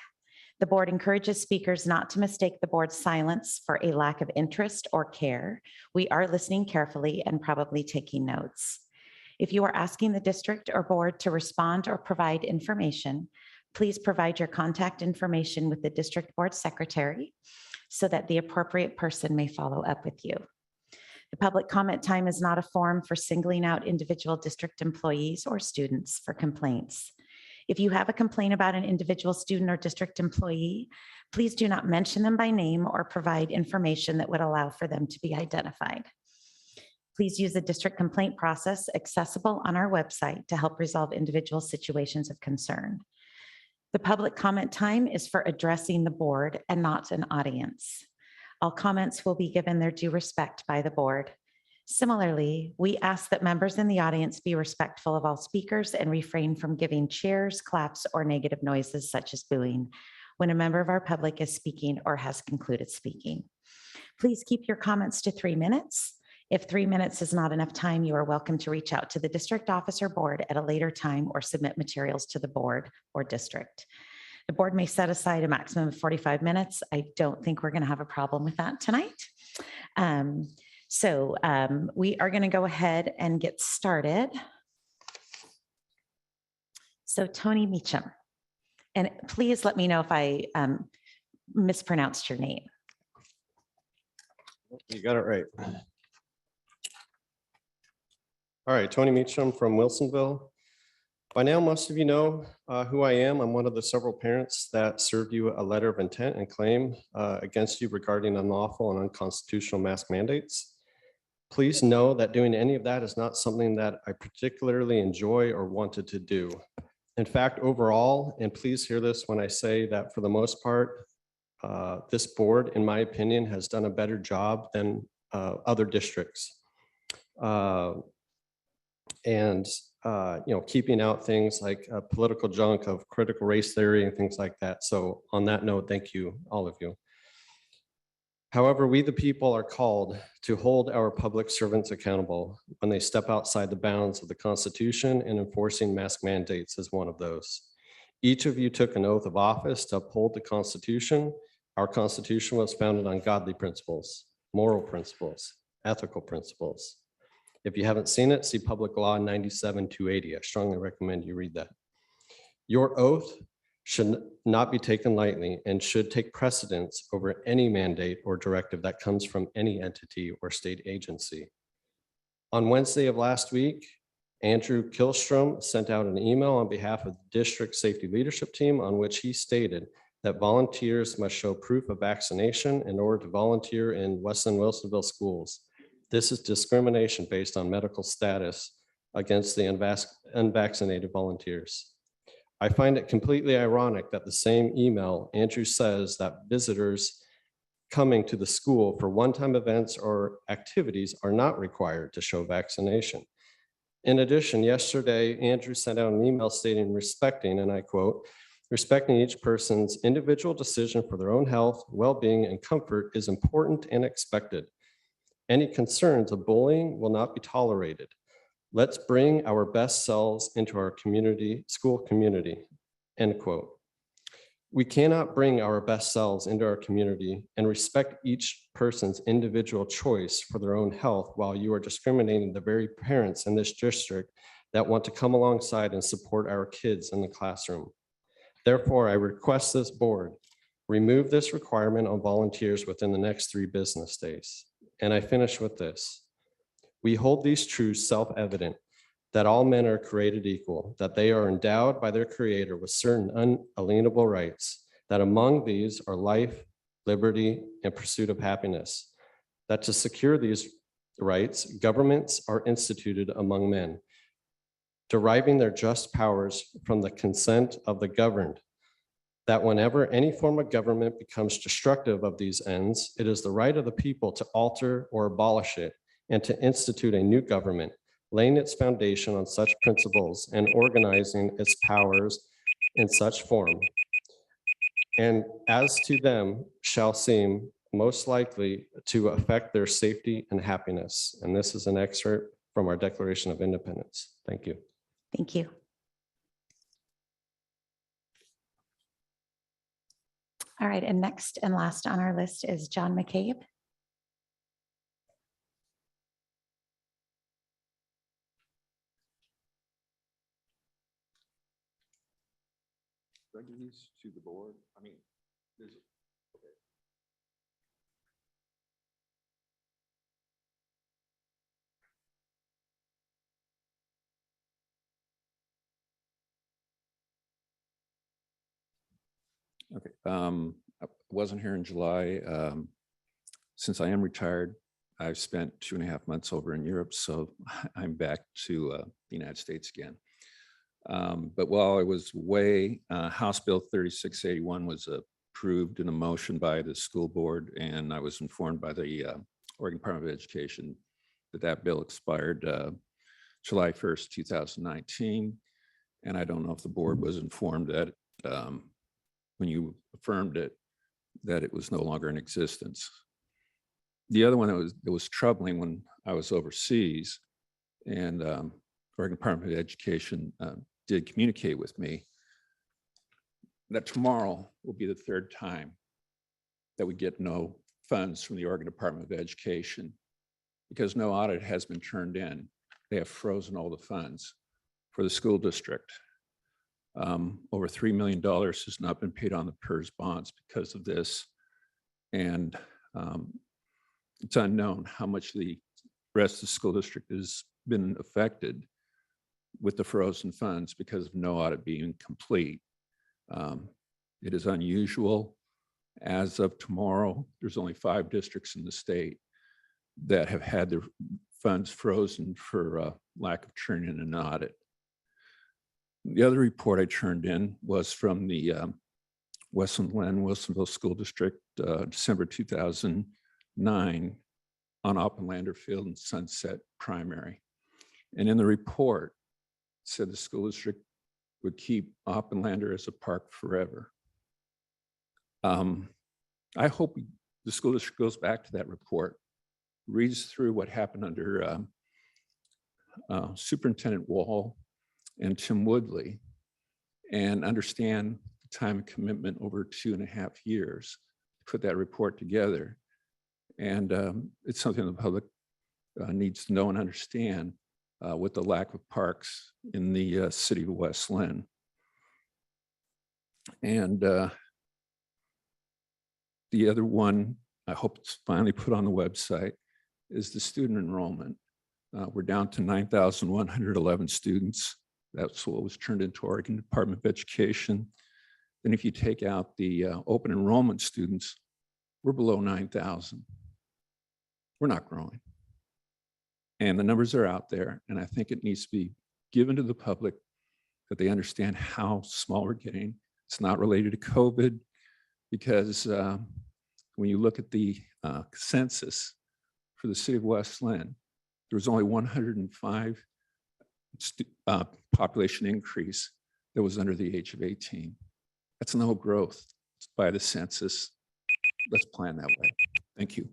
The board encourages speakers not to mistake the board's silence for a lack of interest or care. We are listening carefully and probably taking notes. If you are asking the district or board to respond or provide information, please provide your contact information with the district board secretary so that the appropriate person may follow up with you. The public comment time is not a forum for singling out individual district employees or students for complaints. If you have a complaint about an individual student or district employee, please do not mention them by name or provide information that would allow for them to be identified. Please use the district complaint process accessible on our website to help resolve individual situations of concern. The public comment time is for addressing the board and not an audience. All comments will be given their due respect by the board. Similarly, we ask that members in the audience be respectful of all speakers and refrain from giving cheers, claps, or negative noises such as booing when a member of our public is speaking or has concluded speaking. Please keep your comments to 3 minutes. If 3 minutes is not enough time, you are welcome to reach out to the district office or board at a later time or submit materials to the board or district. The board may set aside a maximum of 45 minutes. I don't think we're going to have a problem with that tonight. So we are going to go ahead and get started. So Tony Meacham, and please let me know if I mispronounced your name. You got it right. All right, Tony Meacham from Wilsonville. By now, most of you know who I am. I'm one of the several parents that served you a letter of intent and claim against you regarding unlawful and unconstitutional mask mandates. Please know that doing any of that is not something that I particularly enjoy or wanted to do. In fact, overall, and please hear this when I say that for the most part, this board, in my opinion, has done a better job than other districts. Keeping out things like political junk of critical race theory and things like that. So on that note, thank you, all of you. However, we the people are called to hold our public servants accountable when they step outside the bounds of the Constitution, and enforcing mask mandates is one of those. Each of you took an oath of office to uphold the Constitution, Our Constitution was founded on godly principles, moral principles, ethical principles. If you haven't seen it, see Public Law 97-280. I strongly recommend you read that. Your oath should not be taken lightly and should take precedence over any mandate or directive that comes from any entity or state agency. On Wednesday of last week, Andrew Kilstrom sent out an email on behalf of the district safety leadership team on which he stated that volunteers must show proof of vaccination in order to volunteer in West Linn-Wilsonville schools. This is discrimination based on medical status against the unvaccinated volunteers. I find it completely ironic that the same email, Andrew says that visitors coming to the school for one-time events or activities are not required to show vaccination. In addition, yesterday, Andrew sent out an email stating respecting, and I quote, respecting each person's individual decision for their own health, well-being, and comfort is important and expected. Any concerns of bullying will not be tolerated. Let's bring our best selves into our community, school community, end quote. We cannot bring our best selves into our community and respect each person's individual choice for their own health while you are discriminating the very parents in this district that want to come alongside and support our kids in the classroom. Therefore, I request this board remove this requirement on volunteers within the next 3 business days. And I finish with this. We hold these truths self-evident, that all men are created equal, that they are endowed by their creator with certain unalienable rights, that among these are life, liberty, and pursuit of happiness, that to secure these rights, governments are instituted among men, deriving their just powers from the consent of the governed, that whenever any form of government becomes destructive of these ends, it is the right of the people to alter or abolish it and to institute a new government, laying its foundation on such principles and organizing its powers in such form. And as to them shall seem most likely to affect their safety and happiness. And this is an excerpt from our Declaration of Independence. Thank you. Thank you. All right, and next and last on our list is John McCabe. Do I give these to the board? I mean, there's, okay. Okay, I wasn't here in July. Since I am retired, I've spent 2.5 months over in Europe, so I'm back to the United States again. But while I was away, House Bill 3681 was approved in a motion by the school board, and I was informed by the Oregon Department of Education that that bill expired July 1st, 2019. And I don't know if the board was informed that when you affirmed it, that it was no longer in existence. The other one that was troubling when I was overseas, and Oregon Department of Education did communicate with me that tomorrow will be the 3rd time that we get no funds from the Oregon Department of Education because no audit has been turned in. They have frozen all the funds for the school district. Over $3 million has not been paid on the PERS bonds because of this. And it's unknown how much the rest of the school district has been affected with the frozen funds because of no audit being complete. It is unusual. As of tomorrow, there's only 5 districts in the state that have had their funds frozen for lack of turning in an audit. The other report I turned in was from the West Linn-Wilsonville School District, December 2009, on Oppenlander Field and Sunset Primary. And in the report, it said the school district would keep Oppenlander as a park forever. I hope the school district goes back to that report, reads through what happened under Superintendent Wall and Tim Woodley, and understand the time and commitment over 2.5 years put that report together. And it's something the public needs to know and understand with the lack of parks in the city of West Linn. And the other one, I hope it's finally put on the website, is the student enrollment. We're down to 9,111 students. That's what was turned into Oregon Department of Education. Then if you take out the open enrollment students, we're below 9,000. We're not growing. And the numbers are out there. And I think it needs to be given to the public that they understand how small we're getting. It's not related to COVID because when you look at the census for the city of West Linn, there was only 105 population increase that was under the age of 18. That's no growth by the census. Let's plan that way. Thank you.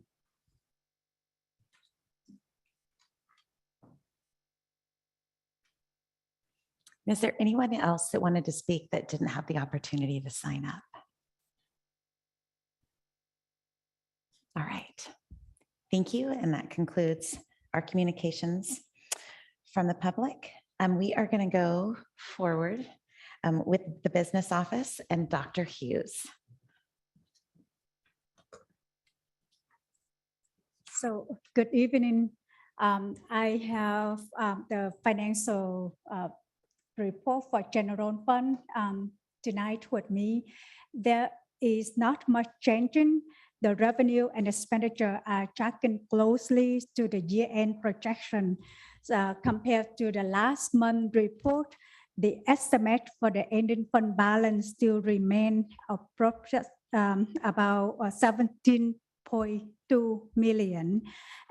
Is there anyone else that wanted to speak that didn't have the opportunity to sign up? All right. Thank you. And that concludes our communications from the public. We are going to go forward with the business office and Dr. Hughes. So good evening. I have the financial report for general fund tonight with me. There is not much changing. The revenue and expenditure are tracking closely to the year-end projection. Compared to the last month report, the estimate for the ending fund balance still remain about 17.2 million.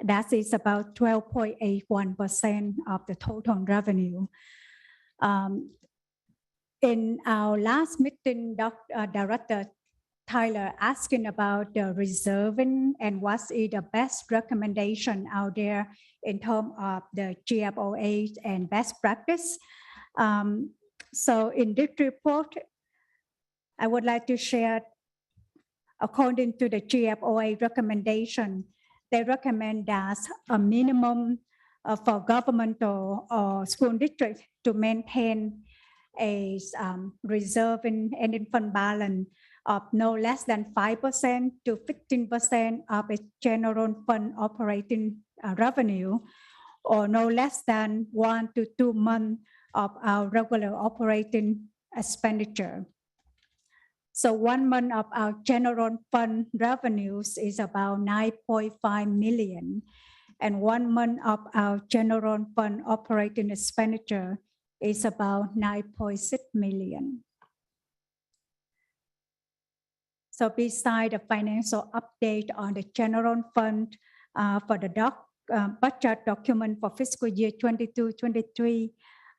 That is about 12.81% of the total revenue. In our last meeting, Director Tyler asking about the reserving and what is the best recommendation out there in terms of the GFOA and best practice. So in this report, I would like to share, according to the GFOA recommendation, they recommend that a minimum for governmental or school district to maintain a reserving ending fund balance of no less than 5% to 15% of its general fund operating revenue, or no less than 1 to 2 months of our regular operating expenditure. So 1 month of our general fund revenues is about 9.5 million, and 1 month of our general fund operating expenditure is about 9.6 million. So beside the financial update on the general fund for the budget document for fiscal year 22-23,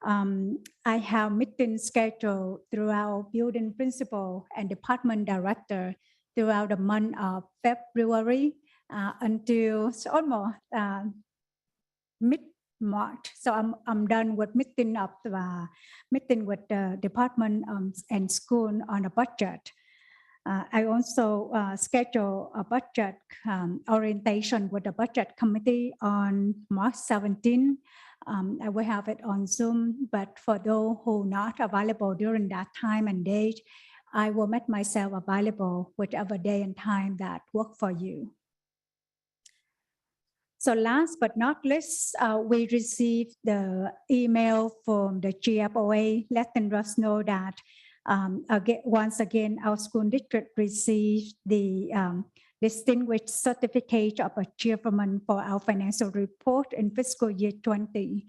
I have meetings scheduled throughout building principal and department director throughout the month of February until almost mid-March. So I'm done with meeting with the department and school on a budget. I also schedule a budget orientation with the budget committee on March 17. I will have it on Zoom, but for those who are not available during that time and date, I will make myself available whichever day and time that work for you. So last but not least, we received the email from the GFOA letting us know that once again, our school district received the Distinguished Certificate of Achievement for our financial report in fiscal year 20.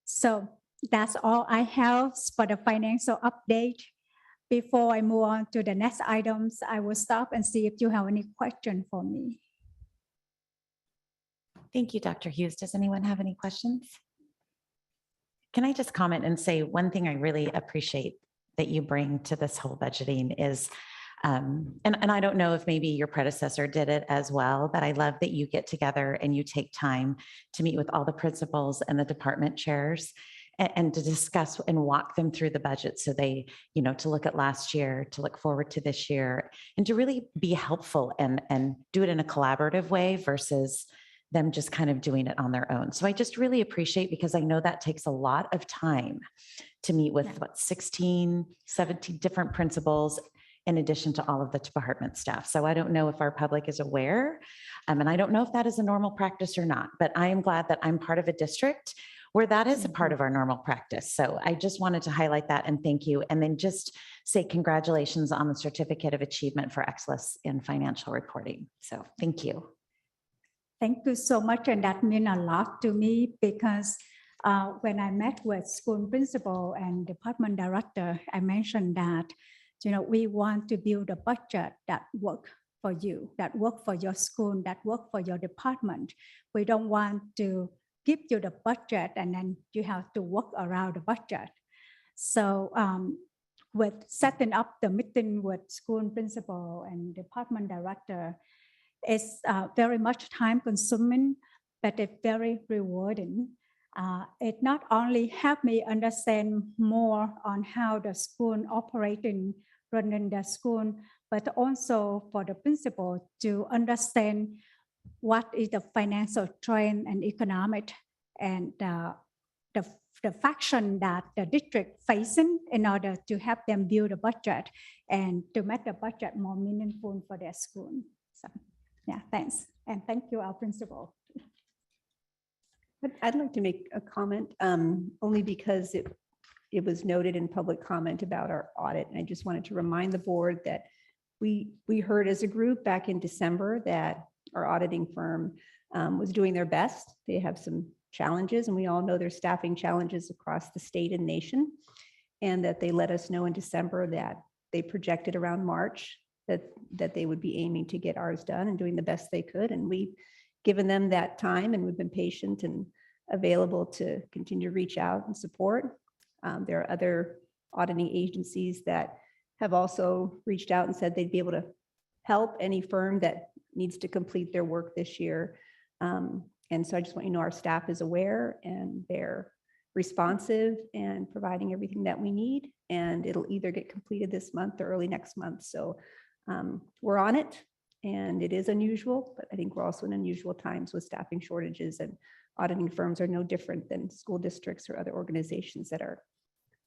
So that's all I have for the financial update. Before I move on to the next items, I will stop and see if you have any question for me. Thank you, Dr. Hughes. Does anyone have any questions? Can I just comment and say one thing I really appreciate that you bring to this whole budgeting is, and I don't know if maybe your predecessor did it as well, but I love that you get together and you take time to meet with all the principals and the department chairs and to discuss and walk them through the budget. So they, to look at last year, to look forward to this year, and to really be helpful and do it in a collaborative way versus them just kind of doing it on their own. So I just really appreciate, because I know that takes a lot of time to meet with 16, 17 different principals in addition to all of the department staff. So I don't know if our public is aware, and I don't know if that is a normal practice or not, but I am glad that I'm part of a district where that is a part of our normal practice. So I just wanted to highlight that and thank you. And then just say congratulations on the Certificate of Achievement for Excellence in Financial Reporting. So thank you. Thank you so much. And that means a lot to me, because when I met with school principal and department director, I mentioned that, we want to build a budget that work for you, that work for your school, that work for your department. We don't want to give you the budget and then you have to work around the budget. So with setting up the meeting with school principal and department director, it's very much time consuming, but it's very rewarding. It not only helped me understand more on how the school operating, running the school, but also for the principal to understand what is the financial trend and economic and the faction that the district facing in order to help them build a budget and to make the budget more meaningful for their school. So yeah, thanks. And thank you, our principal. But I'd like to make a comment, only because it was noted in public comment about our audit. And I just wanted to remind the board that we heard as a group back in December that our auditing firm was doing their best. They have some challenges, and we all know there's staffing challenges across the state and nation, and that they let us know in December that they projected around March that they would be aiming to get ours done and doing the best they could. And we've given them that time, and we've been patient and available to continue to reach out and support. There are other auditing agencies that have also reached out and said they'd be able to help any firm that needs to complete their work this year. And so I just want you to know our staff is aware and they're responsive and providing everything that we need. And it'll either get completed this month or early next month. So we're on it, and it is unusual, but I think we're also in unusual times with staffing shortages, and auditing firms are no different than school districts or other organizations that are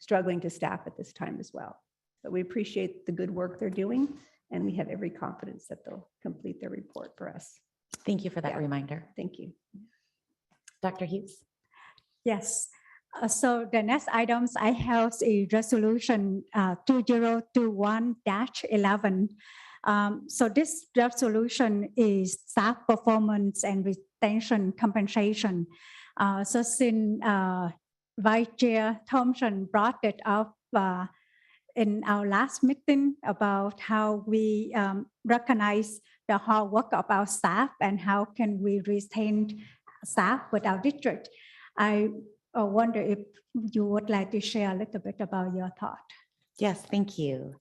struggling to staff at this time as well. But we appreciate the good work they're doing, and we have every confidence that they'll complete their report for us. Thank you for that reminder. Thank you. Dr. Hughes? Yes. So the next items I have is resolution 2021-11. So this resolution is staff performance and retention compensation. So since Vice Chair Thompson brought it up in our last meeting about how we recognize the hard work of our staff and how can we retain staff with our district, I wonder if you would like to share a little bit about your thought. Yes, thank you.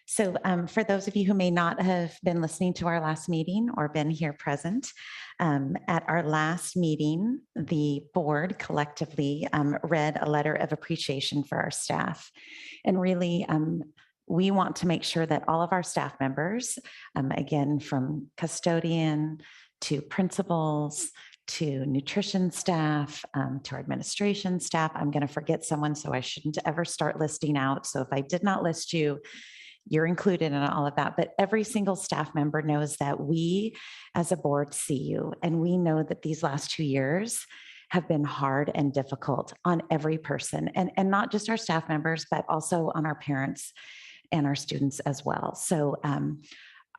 So for those of you who may not have been listening to our last meeting or been here present, at our last meeting, the board collectively read a letter of appreciation for our staff. And really, we want to make sure that all of our staff members, again, from custodian to principals, to nutrition staff, to our administration staff. I'm going to forget someone, so I shouldn't ever start listing out. So if I did not list you, you're included in all of that. But every single staff member knows that we as a board see you. And we know that these last 2 years have been hard and difficult on every person. And not just our staff members, but also on our parents and our students as well. So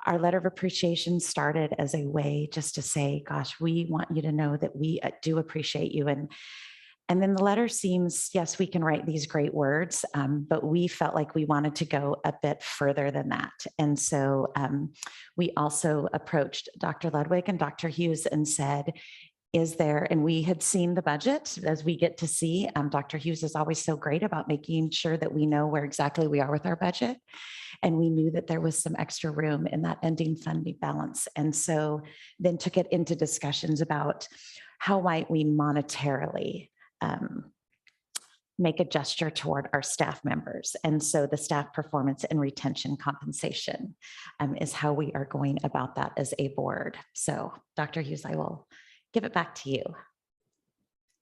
our letter of appreciation started as a way just to say, gosh, we want you to know that we do appreciate you. And then the letter seems, yes, we can write these great words, but we felt like we wanted to go a bit further than that. And so we also approached Dr. Ludwig and Dr. Hughes and said, is there, and we had seen the budget as we get to see, Dr. Hughes is always so great about making sure that we know where exactly we are with our budget. And we knew that there was some extra room in that ending funding balance. And so then took it into discussions about how might we monetarily make a gesture toward our staff members. And so the staff performance and retention compensation is how we are going about that as a board. So Dr. Hughes, I will give it back to you.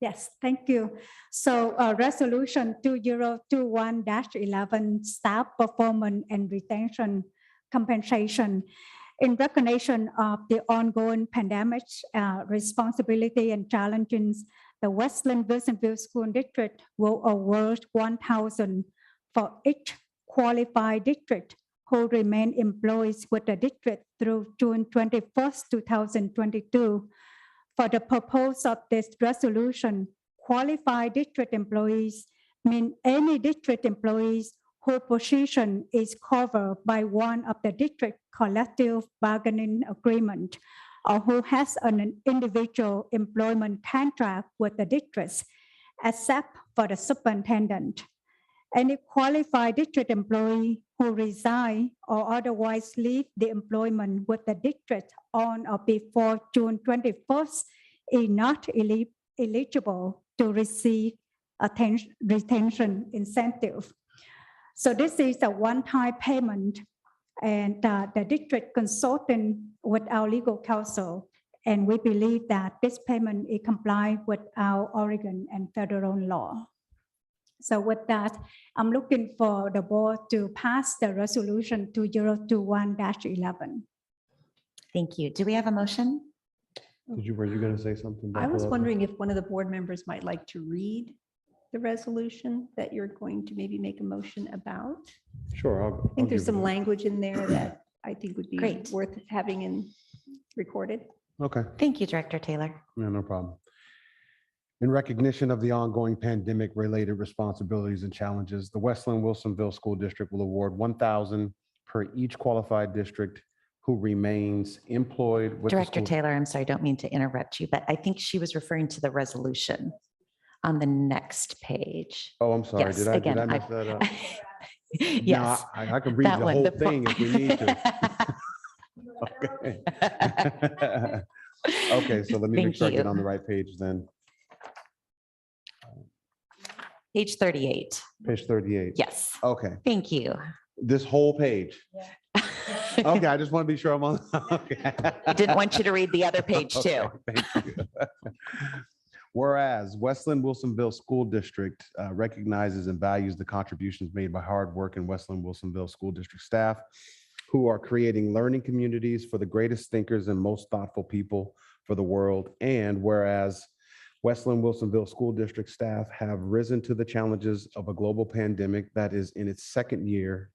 Yes, thank you. So resolution 2021-11 staff performance and retention compensation in recognition of the ongoing pandemic responsibility and challenges, the West Linn-Wilsonville School District will award 1,000 for each qualified district who remain employed with the district through June 21st, 2022. For the purpose of this resolution, qualified district employees mean any district employees whose position is covered by one of the district collective bargaining agreement or who has an individual employment contract with the districts, except for the superintendent. Any qualified district employee who resign or otherwise leave the employment with the district on or before June 21st is not eligible to receive a retention incentive. So this is a one-time payment, and the district consulted with our legal counsel, and we believe that this payment is compliant with our Oregon and federal law. So with that, I'm looking for the board to pass the resolution 2021-11. Thank you. Do we have a motion? Were you going to say something? I was Dr. wondering if one of the board members might like to read the resolution that you're going to maybe make a motion about. Sure. I think there's some language in there that I think would be Great. worth having in recorded. Okay. Thank you, Director Taylor. Yeah, no problem. In recognition of the ongoing pandemic-related responsibilities and challenges, the West Linn-Wilsonville School District will award 1,000 per each qualified district who remains employed with the Director school. Taylor, I'm sorry, I don't mean to interrupt you, but I think she was referring to the resolution on the next page. Oh, I'm sorry. Yes, Did I again, mess that up? Yes. No, I can read that the one, whole the thing if we need to. Okay. Okay, so let me make Thank sure I get you. on the right page then. Page 38. Page 38. Yes. Okay. Thank you. This whole page. Okay, I just want to be sure I'm on. Okay. I didn't want you to read the other page too. Okay, thank you. Whereas West Linn-Wilsonville School District recognizes and values the contributions made by hard work in West Linn-Wilsonville School District staff who are creating learning communities for the greatest thinkers and most thoughtful people for the world. And whereas West Linn-Wilsonville School District staff have risen to the challenges of a global pandemic that is in its second year.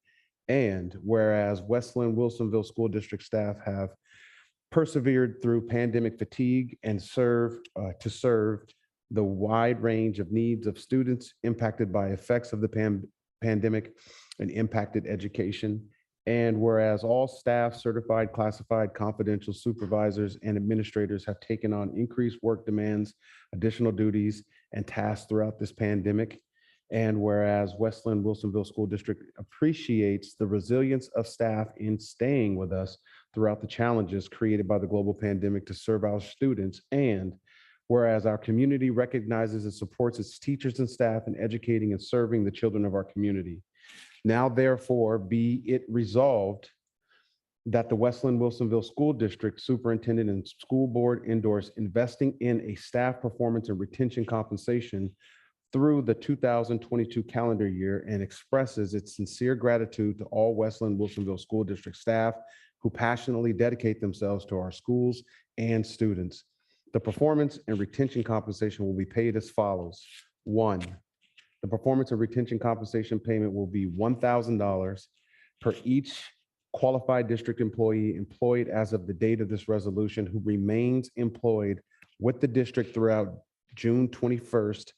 And whereas West Linn-Wilsonville School District staff have persevered through pandemic fatigue and serve the wide range of needs of students impacted by effects of the pandemic and impacted education. And whereas all staff, certified, classified, confidential supervisors and administrators have taken on increased work demands, additional duties, and tasks throughout this pandemic. And whereas West Linn-Wilsonville School District appreciates the resilience of staff in staying with us throughout the challenges created by the global pandemic to serve our students. And whereas our community recognizes and supports its teachers and staff in educating and serving the children of our community. Now, therefore, be it resolved that the West Linn-Wilsonville School District Superintendent and School Board endorse investing in a staff performance and retention compensation through the 2022 calendar year and expresses its sincere gratitude to all West Linn-Wilsonville School District staff who passionately dedicate themselves to our schools and students. The performance and retention compensation will be paid as follows. 1, the performance and retention compensation payment will be $1,000 per each qualified district employee employed as of the date of this resolution who remains employed with the district throughout June 21st,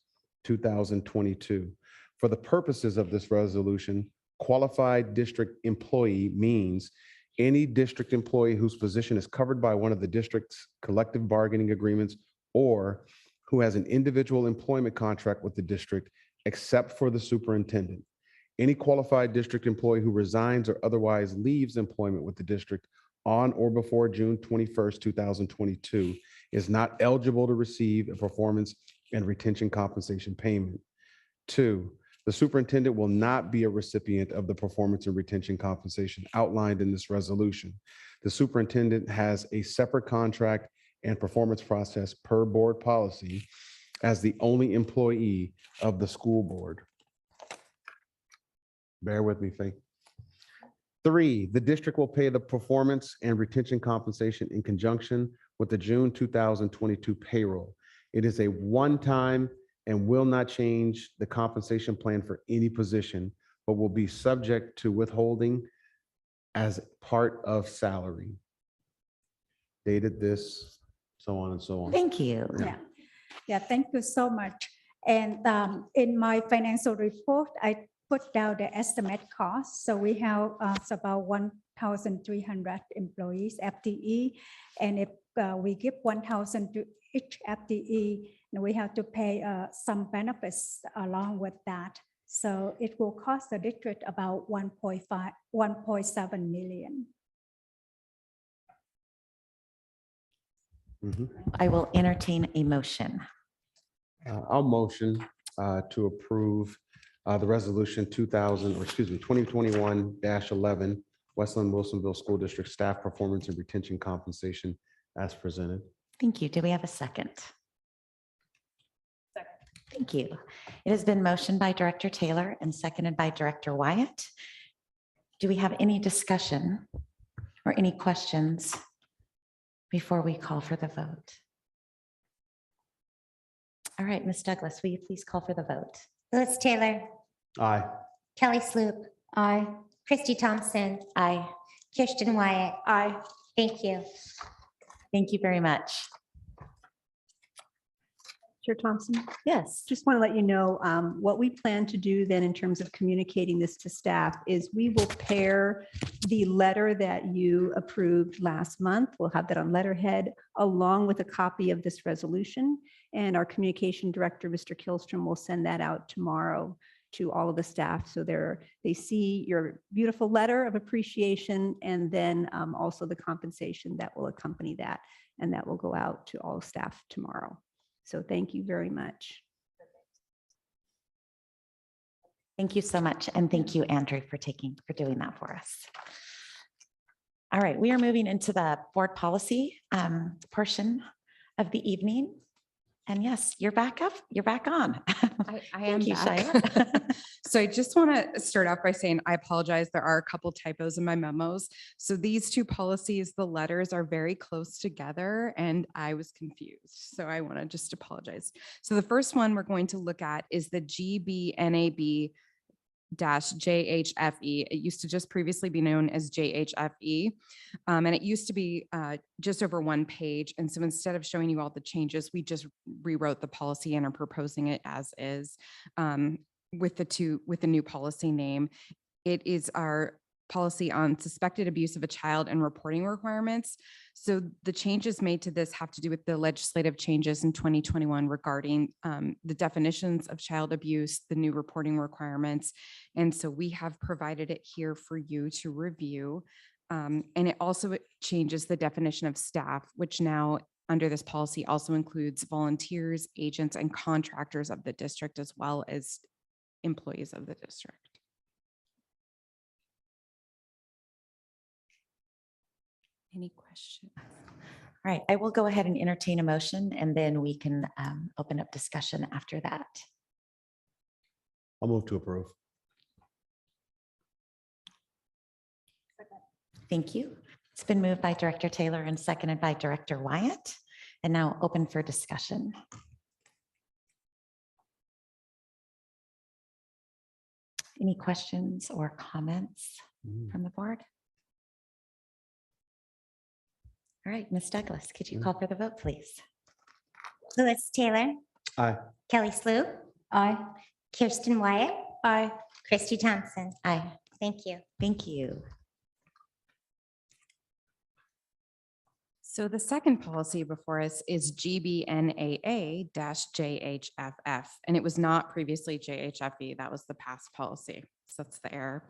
2022. For the purposes of this resolution, qualified district employee means any district employee whose position is covered by one of the district's collective bargaining agreements or who has an individual employment contract with the district except for the superintendent. Any qualified district employee who resigns or otherwise leaves employment with the district on or before June 21st, 2022 is not eligible to receive a performance and retention compensation payment. 2, the superintendent will not be a recipient of the performance and retention compensation outlined in this resolution. The superintendent has a separate contract and performance process per board policy as the only employee of the school board. Bear with me, Faith. 3, the district will pay the performance and retention compensation in conjunction with the June 2022 payroll. It is a one-time and will not change the compensation plan for any position, but will be subject to withholding as part of salary. Dated this, so on and so on. Thank you. Yeah, thank you so much. And in my financial report, I put down the estimate cost. So we have about 1,300 employees, FTE. And if we give 1,000 to each FTE, and we have to pay some benefits along with that. So it will cost the district about 1.7 million. I will entertain a motion. I'll motion to approve the resolution 2021-11, West Linn-Wilsonville School District Staff Performance and Retention Compensation as presented. Thank you. Do we have a second? Thank you. It has been motioned by Director Taylor and seconded by Director Wyatt. Do we have any discussion or any questions before we call for the vote? All right, Ms. Douglas, will you please call for the vote? Lewis Taylor, Aye. Kelly Sloop. Aye. Christy Thompson. Aye. Kirsten Wyatt. Aye. Thank you. Thank you very much. Chair Thompson? Yes. Just want to let you know what we plan to do then in terms of communicating this to staff is we will pair the letter that you approved last month. We'll have that on letterhead along with a copy of this resolution. And our communication director, Mr. Killstrom, will send that out tomorrow to all of the staff. So they see your beautiful letter of appreciation and then also the compensation that will accompany that. And that will go out to all staff tomorrow. So thank you very much. Thank you so much. And thank you, Andrew, for doing that for us. All right, we are moving into the board policy portion of the evening. And yes, you're back up. You're back on. I am Thank you, back. Shia. So I just want to start off by saying I apologize. There are a couple typos in my memos. So these two policies, the letters are very close together and I was confused. So I want to just apologize. So the first one we're going to look at is the GBNAB JHFE. It used to just previously be known as JHFE. And it used to be just over one page. And so instead of showing you all the changes, we just rewrote the policy and are proposing it as is with the new policy name. It is our policy on suspected abuse of a child and reporting requirements. So the changes made to this have to do with the legislative changes in 2021 regarding the definitions of child abuse, the new reporting requirements. And so we have provided it here for you to review. And it also changes the definition of staff, which now under this policy also includes volunteers, agents, and contractors of the district, as well as employees of the district. Any questions? All right, I will go ahead and entertain a motion and then we can open up discussion after that. I'll move to approve. Thank you. It's been moved by Director Taylor and seconded by Director Wyatt, and now open for discussion. Any questions or comments from the board? All right, Ms. Douglas, could you call for the vote, please? Lewis Taylor, Aye. Kelly Sloop. Aye. Kirsten Wyatt. Aye. Christy Thompson. Aye. Thank you. Thank you. So the second policy before us is GBNAA-JHFF, and it was not previously JHFE. That was the past policy. So that's the error.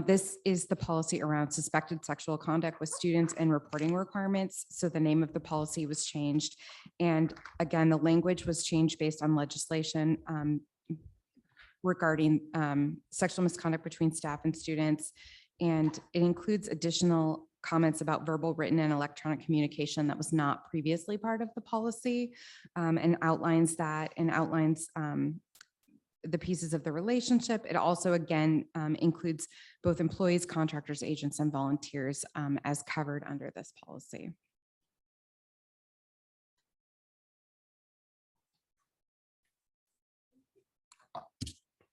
This is the policy around suspected sexual conduct with students and reporting requirements. So the name of the policy was changed. And again, the language was changed based on legislation. regarding sexual misconduct between staff and students. And it includes additional comments about verbal, written, and electronic communication that was not previously part of the policy, and outlines that and outlines the pieces of the relationship. It also, again, includes both employees, contractors, agents, and volunteers as covered under this policy.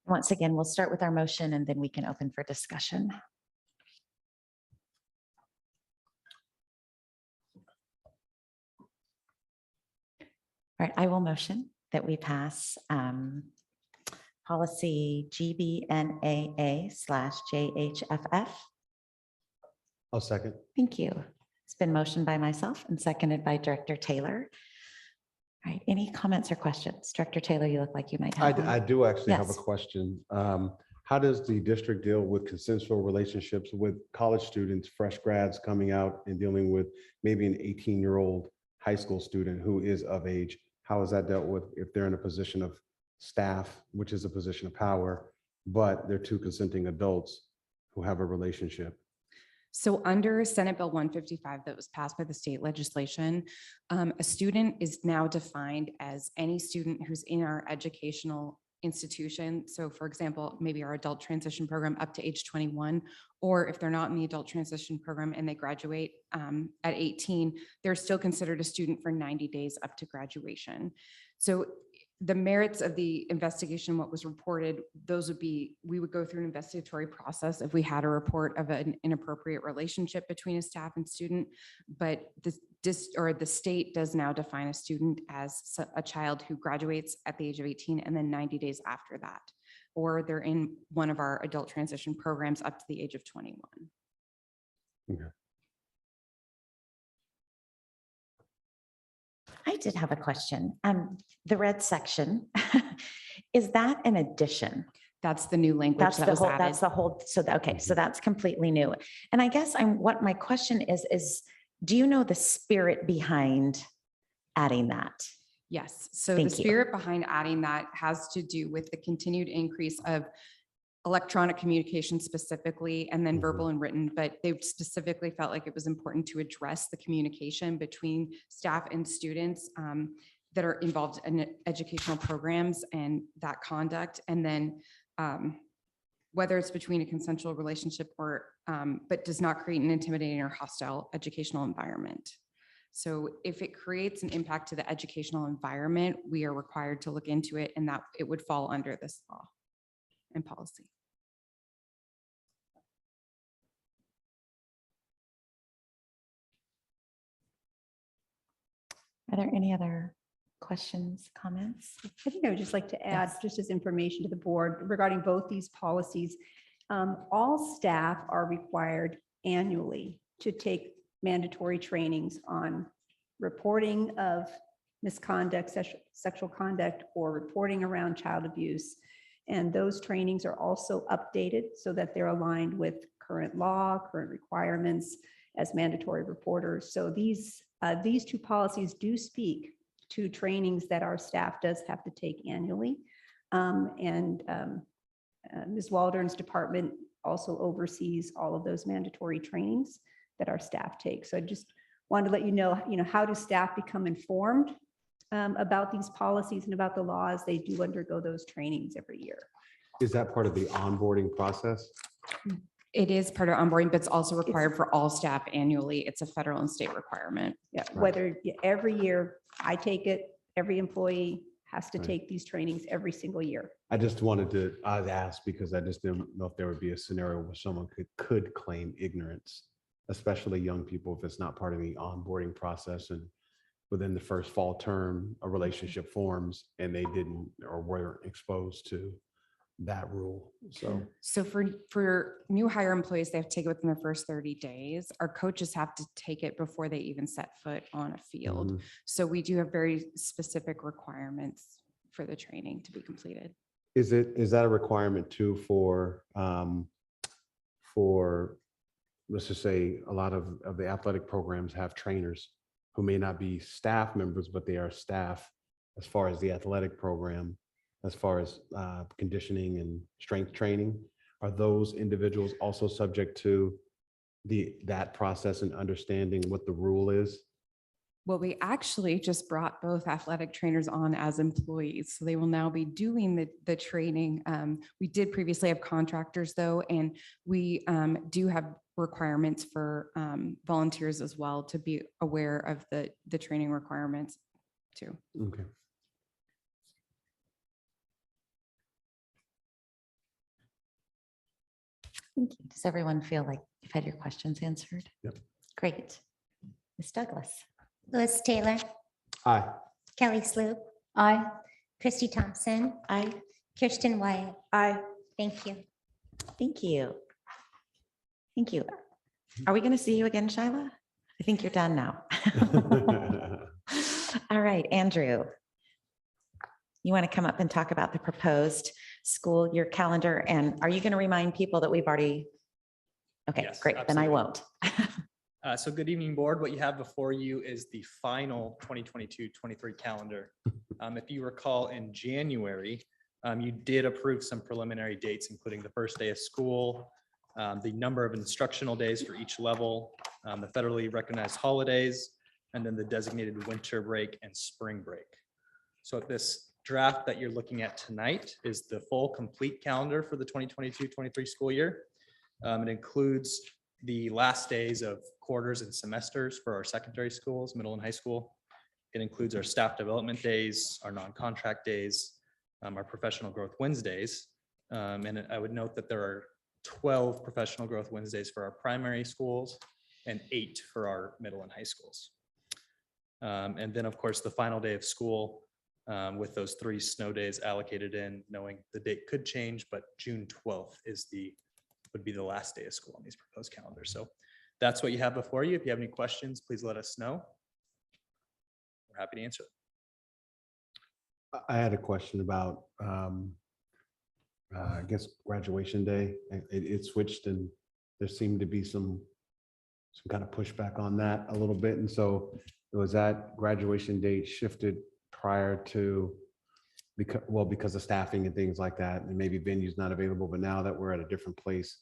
Once again, we'll start with our motion and then we can open for discussion. All right, I will motion that we pass policy GBNAA/JHFF. I'll second. Thank you. It's been motioned by myself and seconded by Director Taylor. All right, any comments or questions? Director Taylor, you look like you might have one. I do actually have a Yes. question. How does the district deal with consensual relationships with college students, fresh grads coming out and dealing with maybe an 18-year-old high school student who is of age? How is that dealt with if they're in a position of staff, which is a position of power, but they're two consenting adults who have a relationship? So under Senate Bill 155 that was passed by the state legislation, a student is now defined as any student who's in our educational institution. So for example, maybe our adult transition program up to age 21, or if they're not in the adult transition program and they graduate at 18, they're still considered a student for 90 days up to graduation. So the merits of the investigation, what was reported, those would be, we would go through an investigatory process if we had a report of an inappropriate relationship between a staff and student, but the state does now define a student as a child who graduates at the age of 18 and then 90 days after that, or they're in one of our adult transition programs up to the age of 21. Okay. I did have a question. The red section, is that an addition? That's the new language That's that the was whole, added. that's the whole, so, okay, so that's completely new. And I guess what my question is, do you know the spirit behind adding that? Yes, so Thank the you. spirit behind adding that has to do with the continued increase of electronic communication specifically, and then verbal and written, but they specifically felt like it was important to address the communication between staff and students that are involved in educational programs and that conduct. And then whether it's between a consensual relationship or, but does not create an intimidating or hostile educational environment. So if it creates an impact to the educational environment, we are required to look into it, and that it would fall under this law and policy. Are there any other questions, comments? I think I would just like to add, just as information to the board regarding both these policies. All staff are required annually to take mandatory trainings on reporting of misconduct, sexual conduct, or reporting around child abuse. And those trainings are also updated so that they're aligned with current law, current requirements as mandatory reporters. So these two policies do speak to trainings that our staff does have to take annually. Ms. Waldron's department also oversees all of those mandatory trainings that our staff take. So I just wanted to let you know, how do staff become informed about these policies and about the laws? They do undergo those trainings every year. Is that part of the onboarding process? It is part of onboarding, but it's also required for all staff annually. It's a federal and state requirement. Yeah, whether every year I take it, every employee has to take these trainings every single year. I just wanted to ask because I just didn't know if there would be a scenario where someone could claim ignorance, especially young people, if it's not part of the onboarding process and within the first fall term, a relationship forms and they didn't or weren't exposed to that rule. So for new hire employees, they have to take it within their first 30 days. Our coaches have to take it before they even set foot on a field. So we do have very specific requirements for the training to be completed. Is that a requirement too for let's just say a lot of the athletic programs have trainers who may not be staff members, but they are staff as far as the athletic program. as far as conditioning and strength training. Are those individuals also subject to that process and understanding what the rule is? Well, we actually just brought both athletic trainers on as employees, so they will now be doing the training. We did previously have contractors though, and we do have requirements for volunteers as well to be aware of the training requirements too. Okay. Thank you. Does everyone feel like you've had your questions answered? Yep. Great. Ms. Douglas. Louis Taylor, Aye. Kelly Sloop. Aye. Christy Thompson. Aye. Kirsten Wyatt. Aye. Thank you. Thank you. Thank you. Are we going to see you again, Shyla? I think you're done now. All right, Andrew. You want to come up and talk about the proposed school year calendar, and are you going to remind people that we've already? Okay, Yes, great. Then I absolutely. won't. So good evening, board. What you have before you is the final 2022-23 calendar. If you recall, in January, you did approve some preliminary dates, including the first day of school, the number of instructional days for each level, the federally recognized holidays, and then the designated winter break and spring break. So this draft that you're looking at tonight is the full complete calendar for the 2022-23 school year. It includes the last days of quarters and semesters for our secondary schools, middle and high school. It includes our staff development days, our non-contract days, our professional growth Wednesdays. And I would note that there are 12 professional growth Wednesdays for our primary schools and 8 for our middle and high schools. And then, of course, the final day of school with those 3 snow days allocated in, knowing the date could change, but June 12th would be the last day of school on these proposed calendars. So that's what you have before you. If you have any questions, please let us know. We're happy to answer them. I had a question about, I guess, graduation day. It switched and there seemed to be some kind of pushback on that a little bit. And so was that graduation date shifted prior to, because of staffing and things like that, and maybe venues not available, but now that we're at a different place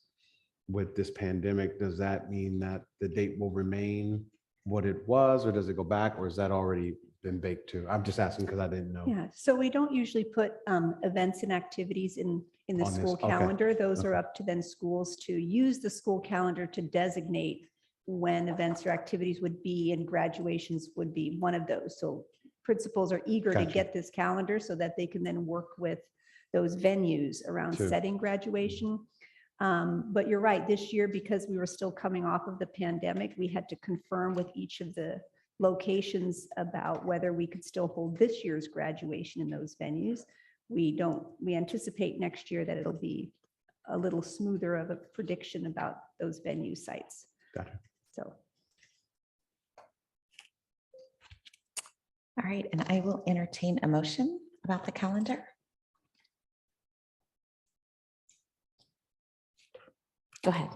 with this pandemic, does that mean that the date will remain what it was, or does it go back, or is that already been baked to? I'm just asking because I didn't know. Yeah, so we don't usually put events and activities in the On this, school okay. calendar. Those are up to then schools to use the school calendar to designate when events or activities would be, and graduations would be one of those. So principals are eager to Gotcha. get this calendar so that they can then work with those venues around Sure. setting graduation. But you're right, this year, because we were still coming off of the pandemic, we had to confirm with each of the locations about whether we could still hold this year's graduation in those venues. We anticipate next year that it'll be a little smoother of a prediction about those venue sites. Gotcha. So. All right, and I will entertain a motion about the calendar. Go ahead.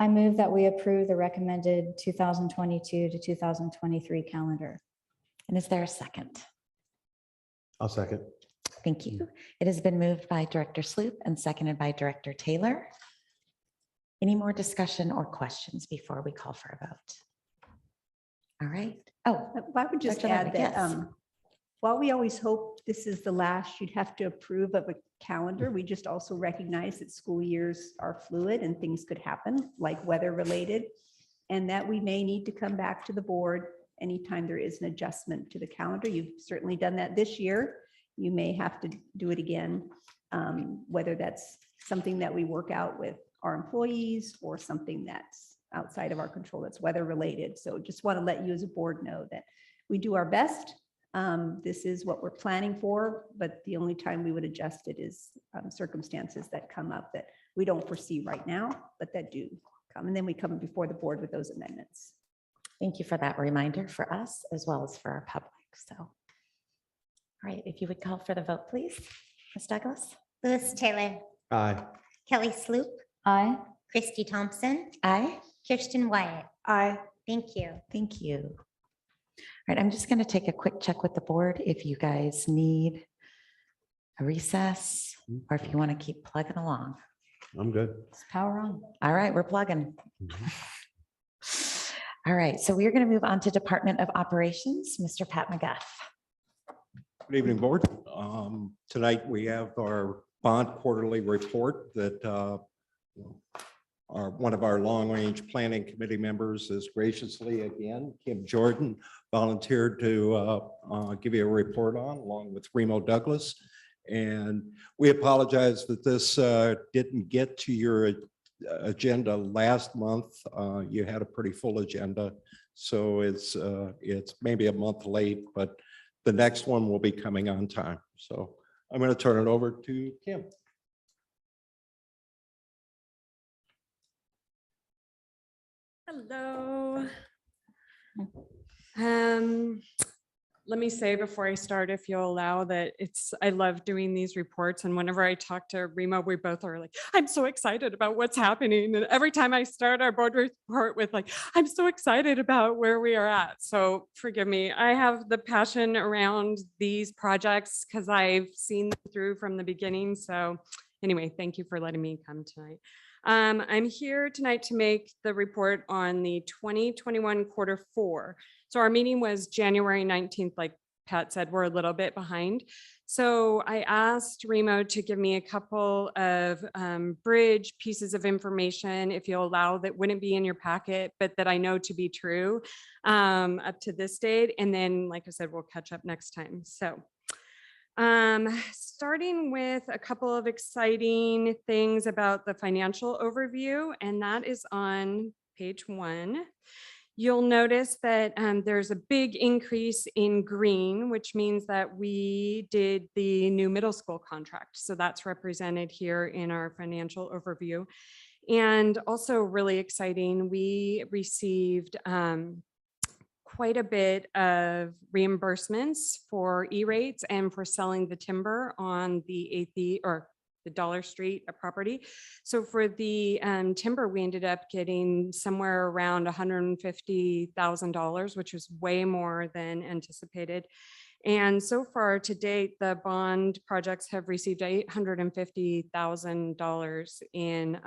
I move that we approve the recommended 2022 to 2023 calendar. And is there a second? I'll second. Thank you. It has been moved by Director Sloop and seconded by Director Taylor. Any more discussion or questions before we call for a vote? All right. Oh, I would just Dr. add Ludwig, that yes. while we always hope this is the last you'd have to approve of a calendar, we just also recognize that school years are fluid and things could happen, like weather related, and that we may need to come back to the board anytime there is an adjustment to the calendar. You've certainly done that this year. You may have to do it again, whether that's something that we work out with our employees or something that's outside of our control, that's weather related. So just want to let you as a board know that we do our best. This is what we're planning for, but the only time we would adjust it is circumstances that come up that we don't foresee right now, but that do come. And then we come before the board with those amendments. Thank you for that reminder for us as well as for our public. So, all right, if you would call for the vote, please. Ms. Douglas? Louis Taylor, Aye. Kelly Sloop. Aye. Christy Thompson. Aye. Kirsten Wyatt. Aye. Thank you. Thank you. All right, I'm just going to take a quick check with the board if you guys need a recess, or if you want to keep plugging along. I'm good. It's power on. All right, we're plugging. All right, so we're going to move on to Department of Operations, Mr. Pat McGuff. Good evening, board. Tonight we have our bond quarterly report that one of our long-range planning committee members is graciously, again, Kim Jordan, volunteered to give you a report on, along with Remo Douglas. And we apologize that this didn't get to your agenda last month. You had a pretty full agenda, so it's maybe a month late, but the next one will be coming on time. So I'm going to turn it over to Kim. Hello. Let me say before I start, if you'll allow, that I love doing these reports. And whenever I talk to Remo, we both are like, I'm so excited about what's happening. And every time I start our board report with like, I'm so excited about where we are at. So forgive me. I have the passion around these projects because I've seen them through from the beginning. So anyway, thank you for letting me come tonight. I'm here tonight to make the report on the 2021 Q4. So our meeting was January 19th, like Pat said, we're a little bit behind. So I asked Remo to give me a couple of bridge pieces of information, if you'll allow, that wouldn't be in your packet, but that I know to be true up to this date. And then, like I said, we'll catch up next time. So starting with a couple of exciting things about the financial overview, and that is on page 1. You'll notice that there's a big increase in green, which means that we did the new middle school contract. So that's represented here in our financial overview. And also really exciting, we received quite a bit of reimbursements for E-rates and for selling the timber on the the Dollar Street property. So for the timber, we ended up getting somewhere around $150,000, which was way more than anticipated. And so far to date, the bond projects have received $850,000 in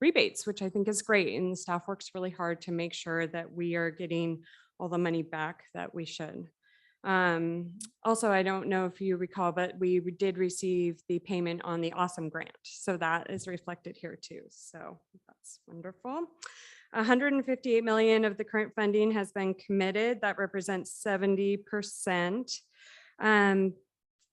rebates, which I think is great. And the staff works really hard to make sure that we are getting all the money back that we should. Also, I don't know if you recall, but we did receive the payment on the Awesome Grant. So that is reflected here too. So that's wonderful. 158 million of the current funding has been committed. That represents 70%.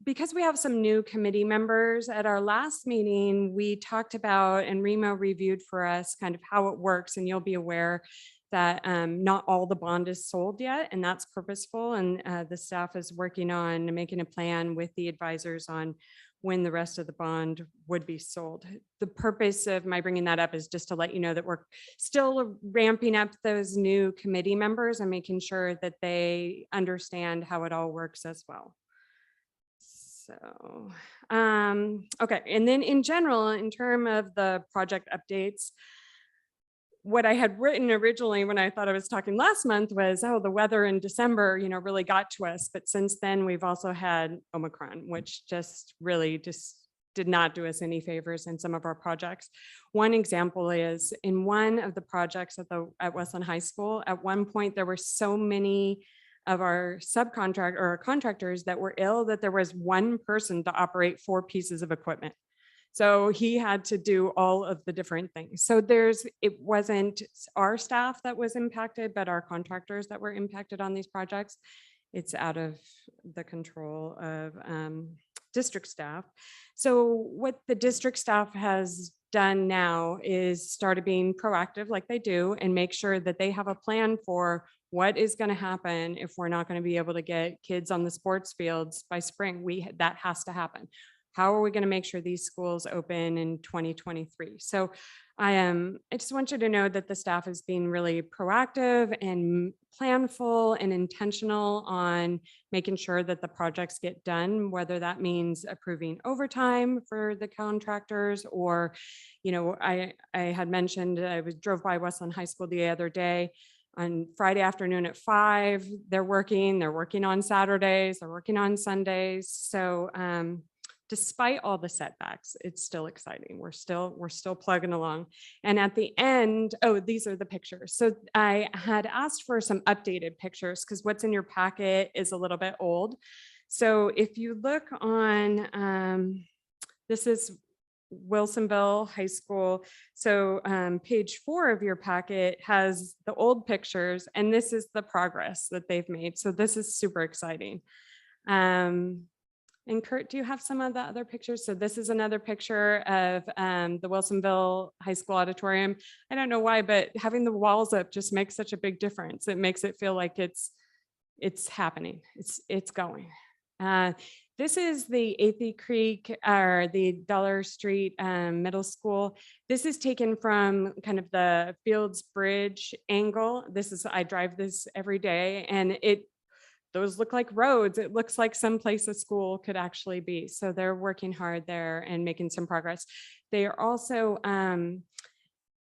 Because we have some new committee members, at our last meeting, we talked about, and Remo reviewed for us kind of how it works, and you'll be aware that not all the bond is sold yet, and that's purposeful. And the staff is working on making a plan with the advisors on when the rest of the bond would be sold. The purpose of my bringing that up is just to let you know that we're still ramping up those new committee members and making sure that they understand how it all works as well. So, okay. And then in general, in terms of the project updates, what I had written originally when I thought I was talking last month was, oh, the weather in December, really got to us. But since then, we've also had Omicron, which just really did not do us any favors in some of our projects. One example is in one of the projects at Westland High School, at one point, there were so many of our contractors that were ill that there was one person to operate 4 pieces of equipment. So he had to do all of the different things. So it wasn't our staff that was impacted, but our contractors that were impacted on these projects. It's out of the control of district staff. So what the district staff has done now is started being proactive like they do and make sure that they have a plan for what is going to happen if we're not going to be able to get kids on the sports fields by spring. That has to happen. How are we going to make sure these schools open in 2023? So I just want you to know that the staff is being really proactive and planful and intentional on making sure that the projects get done, whether that means approving overtime for the contractors or, I had mentioned, drove by Westland High School the other day. On Friday afternoon at 5, they're working on Saturdays, they're working on Sundays. So despite all the setbacks, it's still exciting. We're still plugging along. And at the end, oh, these are the pictures. So I had asked for some updated pictures because what's in your packet is a little bit old. So if you look on, this is Wilsonville High School. So page 4 of your packet has the old pictures, and this is the progress that they've made. So this is super exciting. And Kurt, do you have some of the other pictures? So this is another picture of the Wilsonville High School auditorium. I don't know why, but having the walls up just makes such a big difference. It makes it feel like it's happening. It's going. This is the Athey Creek or the Dollar Street Middle School. This is taken from kind of the Fields Bridge angle. I drive this every day, and those look like roads. It looks like someplace a school could actually be. So they're working hard there and making some progress. They are also,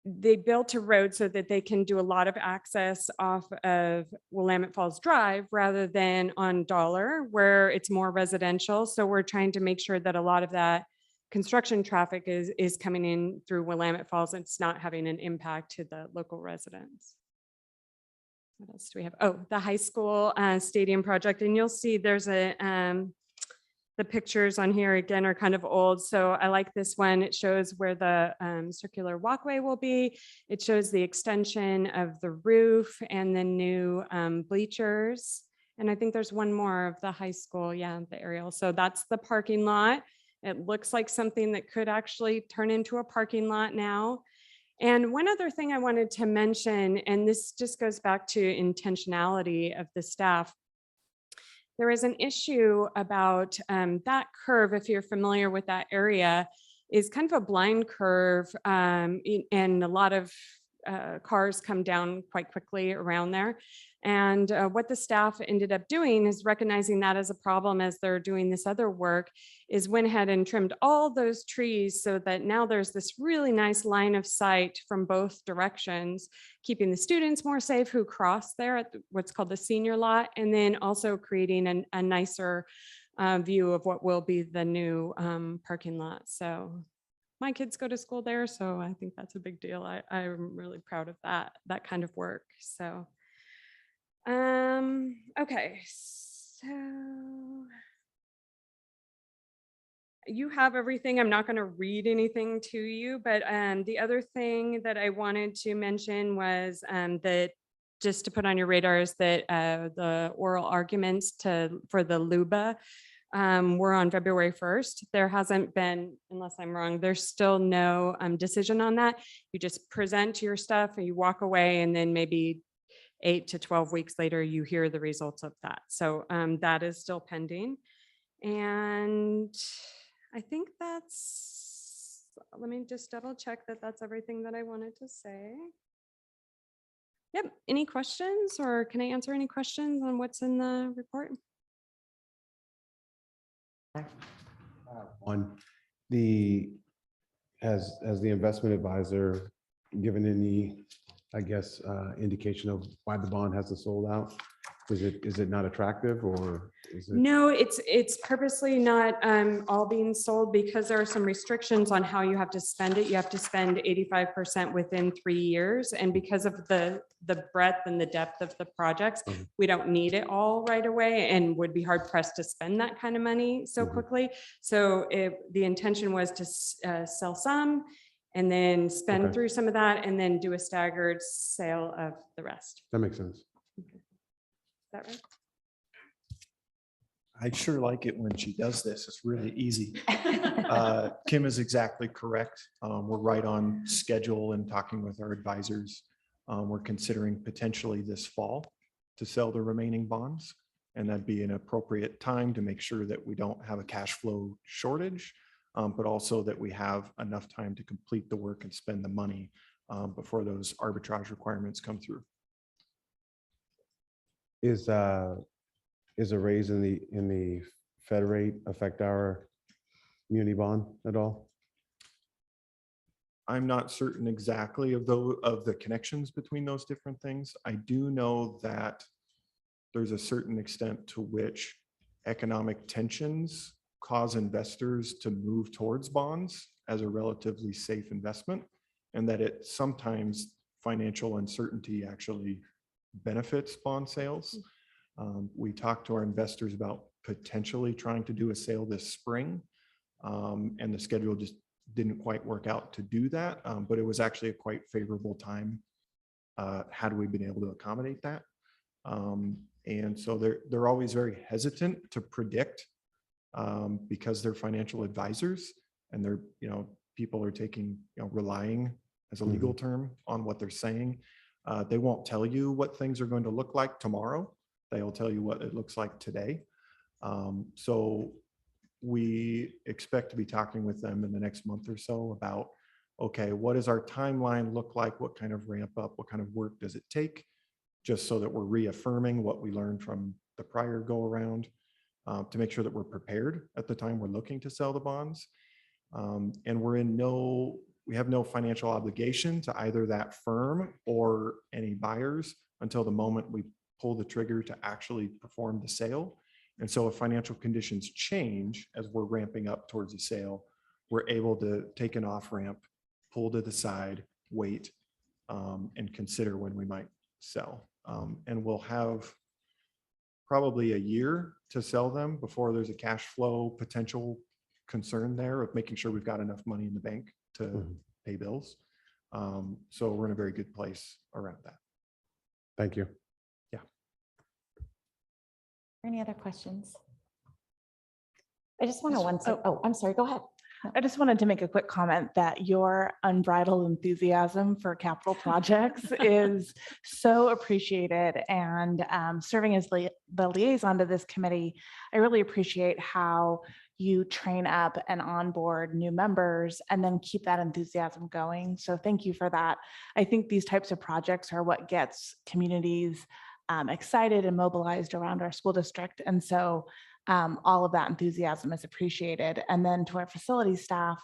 they built a road so that they can do a lot of access off of Willamette Falls Drive rather than on Dollar, where it's more residential. So we're trying to make sure that a lot of that construction traffic is coming in through Willamette Falls. And it's not having an impact to the local residents. What else do we have? Oh, the high school stadium project. And you'll see there's the pictures on here again are kind of old. So I like this one. It shows where the circular walkway will be. It shows the extension of the roof and the new bleachers. And I think there's one more of the high school. Yeah, the aerial. So that's the parking lot. It looks like something that could actually turn into a parking lot now. And one other thing I wanted to mention, and this just goes back to intentionality of the staff. There is an issue about that curve, if you're familiar with that area, is kind of a blind curve, and a lot of cars come down quite quickly around there. And what the staff ended up doing is recognizing that as a problem as they're doing this other work, is went ahead and trimmed all those trees so that now there's this really nice line of sight from both directions, keeping the students more safe who cross there at what's called the senior lot, and then also creating a nicer view of what will be the new parking lot. So my kids go to school there, so I think that's a big deal. I'm really proud of that kind of work. So. Okay, so you have everything. I'm not going to read anything to you, but the other thing that I wanted to mention was that just to put on your radar is that the oral arguments for the LUBA were on February 1st. There hasn't been, unless I'm wrong, there's still no decision on that. You just present your stuff and you walk away, and then maybe 8 to 12 weeks later, you hear the results of that. So that is still pending. And I think let me just double check that that's everything that I wanted to say. Yep, any questions, or can I answer any questions on what's in the report? On has the investment advisor given any, I guess, indication of why the bond hasn't sold out? Is it not attractive, or is it? No, it's purposely not all being sold because there are some restrictions on how you have to spend it. You have to spend 85% within 3 years. And because of the breadth and the depth of the projects, we don't need it all right away and would be hard pressed to spend that kind of money so quickly. So the intention was to sell some and then spend through some of that and then do a staggered sale of the rest. That makes sense. Is that right? I sure like it when she does this. It's really easy. Kim is exactly correct. We're right on schedule and talking with our advisors. We're considering potentially this fall to sell the remaining bonds, and that'd be an appropriate time to make sure that we don't have a cash flow shortage, but also that we have enough time to complete the work and spend the money before those arbitrage requirements come through. Is a raise in the Fed rate affect our muni bond at all? I'm not certain exactly of the connections between those different things. I do know that there's a certain extent to which economic tensions cause investors to move towards bonds as a relatively safe investment, and that it sometimes financial uncertainty actually benefits bond sales. We talked to our investors about potentially trying to do a sale this spring, and the schedule just didn't quite work out to do that, but it was actually a quite favorable time had we been able to accommodate that. And so they're always very hesitant to predict because they're financial advisors, and they're, people are taking, relying as a legal term on what they're saying. They won't tell you what things are going to look like tomorrow. They'll tell you what it looks like today. So we expect to be talking with them in the next month or so about, okay, what does our timeline look like? What kind of ramp up? What kind of work does it take? Just so that we're reaffirming what we learned from the prior go around, to make sure that we're prepared at the time we're looking to sell the bonds. And we have no financial obligation to either that firm or any buyers until the moment we pull the trigger to actually perform the sale. And so if financial conditions change as we're ramping up towards the sale, we're able to take an off ramp, pull to the side, wait, and consider when we might sell. And we'll have probably a year to sell them before there's a cash flow potential concern there of making sure we've got enough money in the bank to pay bills. So we're in a very good place around that. Thank you. Yeah. Any other questions? I just want to oh, I'm sorry, go ahead. I just wanted to make a quick comment that your unbridled enthusiasm for capital projects is so appreciated. And serving as the liaison to this committee, I really appreciate how you train up and onboard new members and then keep that enthusiasm going. So thank you for that. I think these types of projects are what gets communities excited and mobilized around our school district. And so all of that enthusiasm is appreciated. And then to our facilities staff,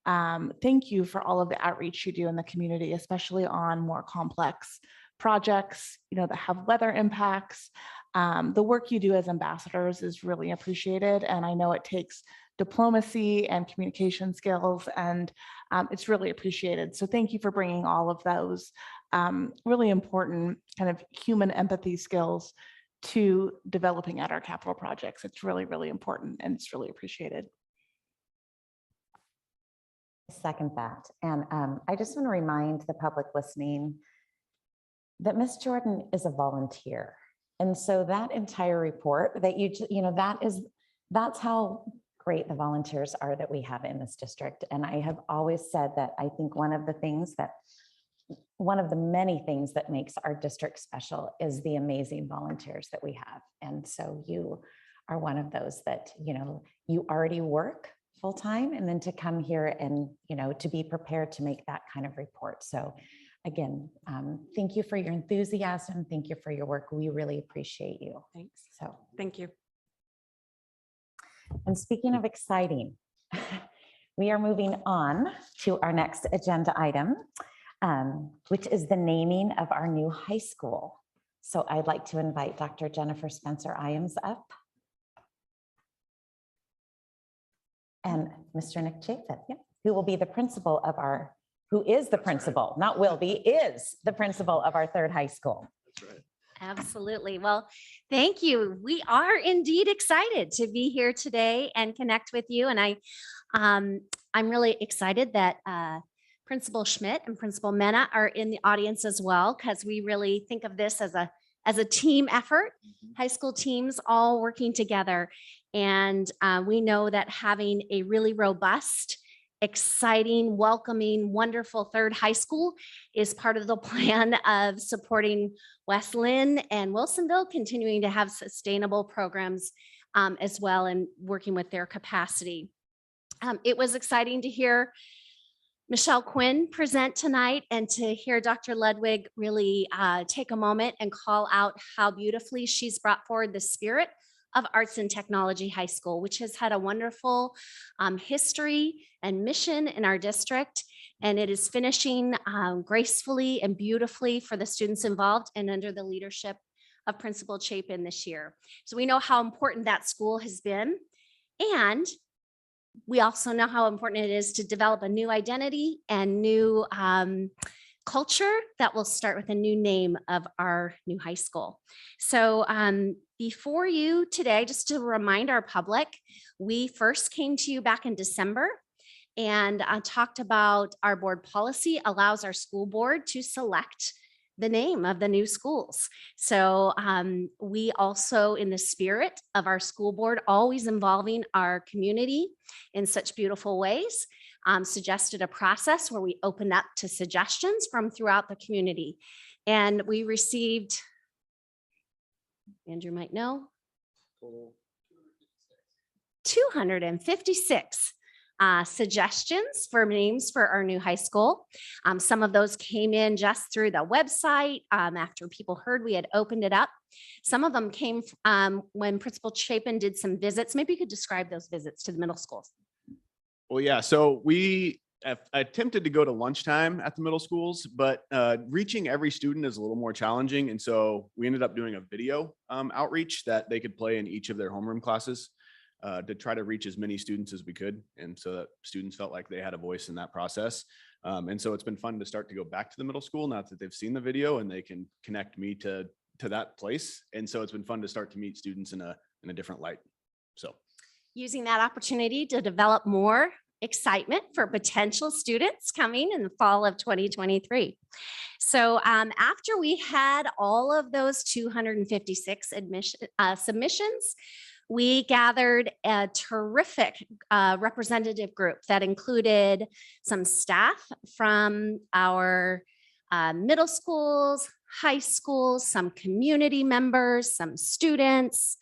thank you for all of the outreach you do in the community, especially on more complex projects, that have weather impacts. The work you do as ambassadors is really appreciated. And I know it takes diplomacy and communication skills, and it's really appreciated. So thank you for bringing all of those really important kind of human empathy skills to developing at our capital projects. It's really, really important, and it's really appreciated. Second that. And I just want to remind the public listening that Ms. Jordan is a volunteer. And so that entire report that that's how great the volunteers are that we have in this district. And I have always said that I think one of the many things that makes our district special is the amazing volunteers that we have. And so you are one of those that, you already work full time, and then to come here and, to be prepared to make that kind of report. So again, thank you for your enthusiasm. Thank you for your work. We really appreciate you. Thanks. So thank you. And speaking of exciting, we are moving on to our next agenda item, which is the naming of our new high school. So I'd like to invite Dr. Jennifer Spencer-Iams up. And Mr. Nick Chafin, who will be the principal of who is the principal, not will be, is the principal of our third high school. That's right. Absolutely. Well, thank you. We are indeed excited to be here today and connect with you. And I'm really excited that Principal Schmidt and Principal Mena are in the audience as well, because we really think of this as a team effort, high school teams all working together. And we know that having a really robust, exciting, welcoming, wonderful third high school is part of the plan of supporting West Linn and Wilsonville continuing to have sustainable programs as well, and working with their capacity. It was exciting to hear Michelle Quinn present tonight, and to hear Dr. Ludwig really take a moment and call out how beautifully she's brought forward the spirit of Arts and Technology High School, which has had a wonderful history and mission in our district. And it is finishing gracefully and beautifully for the students involved, and under the leadership of Principal Chapin this year. So we know how important that school has been. And we also know how important it is to develop a new identity and new culture that will start with a new name of our new high school. So before you today, just to remind our public, we first came to you back in December and talked about our board policy allows our school board to select the name of the new schools. So we also, in the spirit of our school board, always involving our community in such beautiful ways, suggested a process where we opened up to suggestions from throughout the community. And we received, Andrew might know, 256 suggestions for names for our new high school. Some of those came in just through the website after people heard we had opened it up. Some of them came when Principal Chapin did some visits. Maybe you could describe those visits to the middle schools. Well, yeah, so we attempted to go to lunchtime at the middle schools, but reaching every student is a little more challenging. And so we ended up doing a video outreach that they could play in each of their homeroom classes to try to reach as many students as we could. And so that students felt like they had a voice in that process. And so it's been fun to start to go back to the middle school now that they've seen the video and they can connect me to that place. And so it's been fun to start to meet students in a different light. So using that opportunity to develop more excitement for potential students coming in the fall of 2023. So after we had all of those 256 submissions, we gathered a terrific representative group that included some staff from our middle schools, high schools, some community members, some students,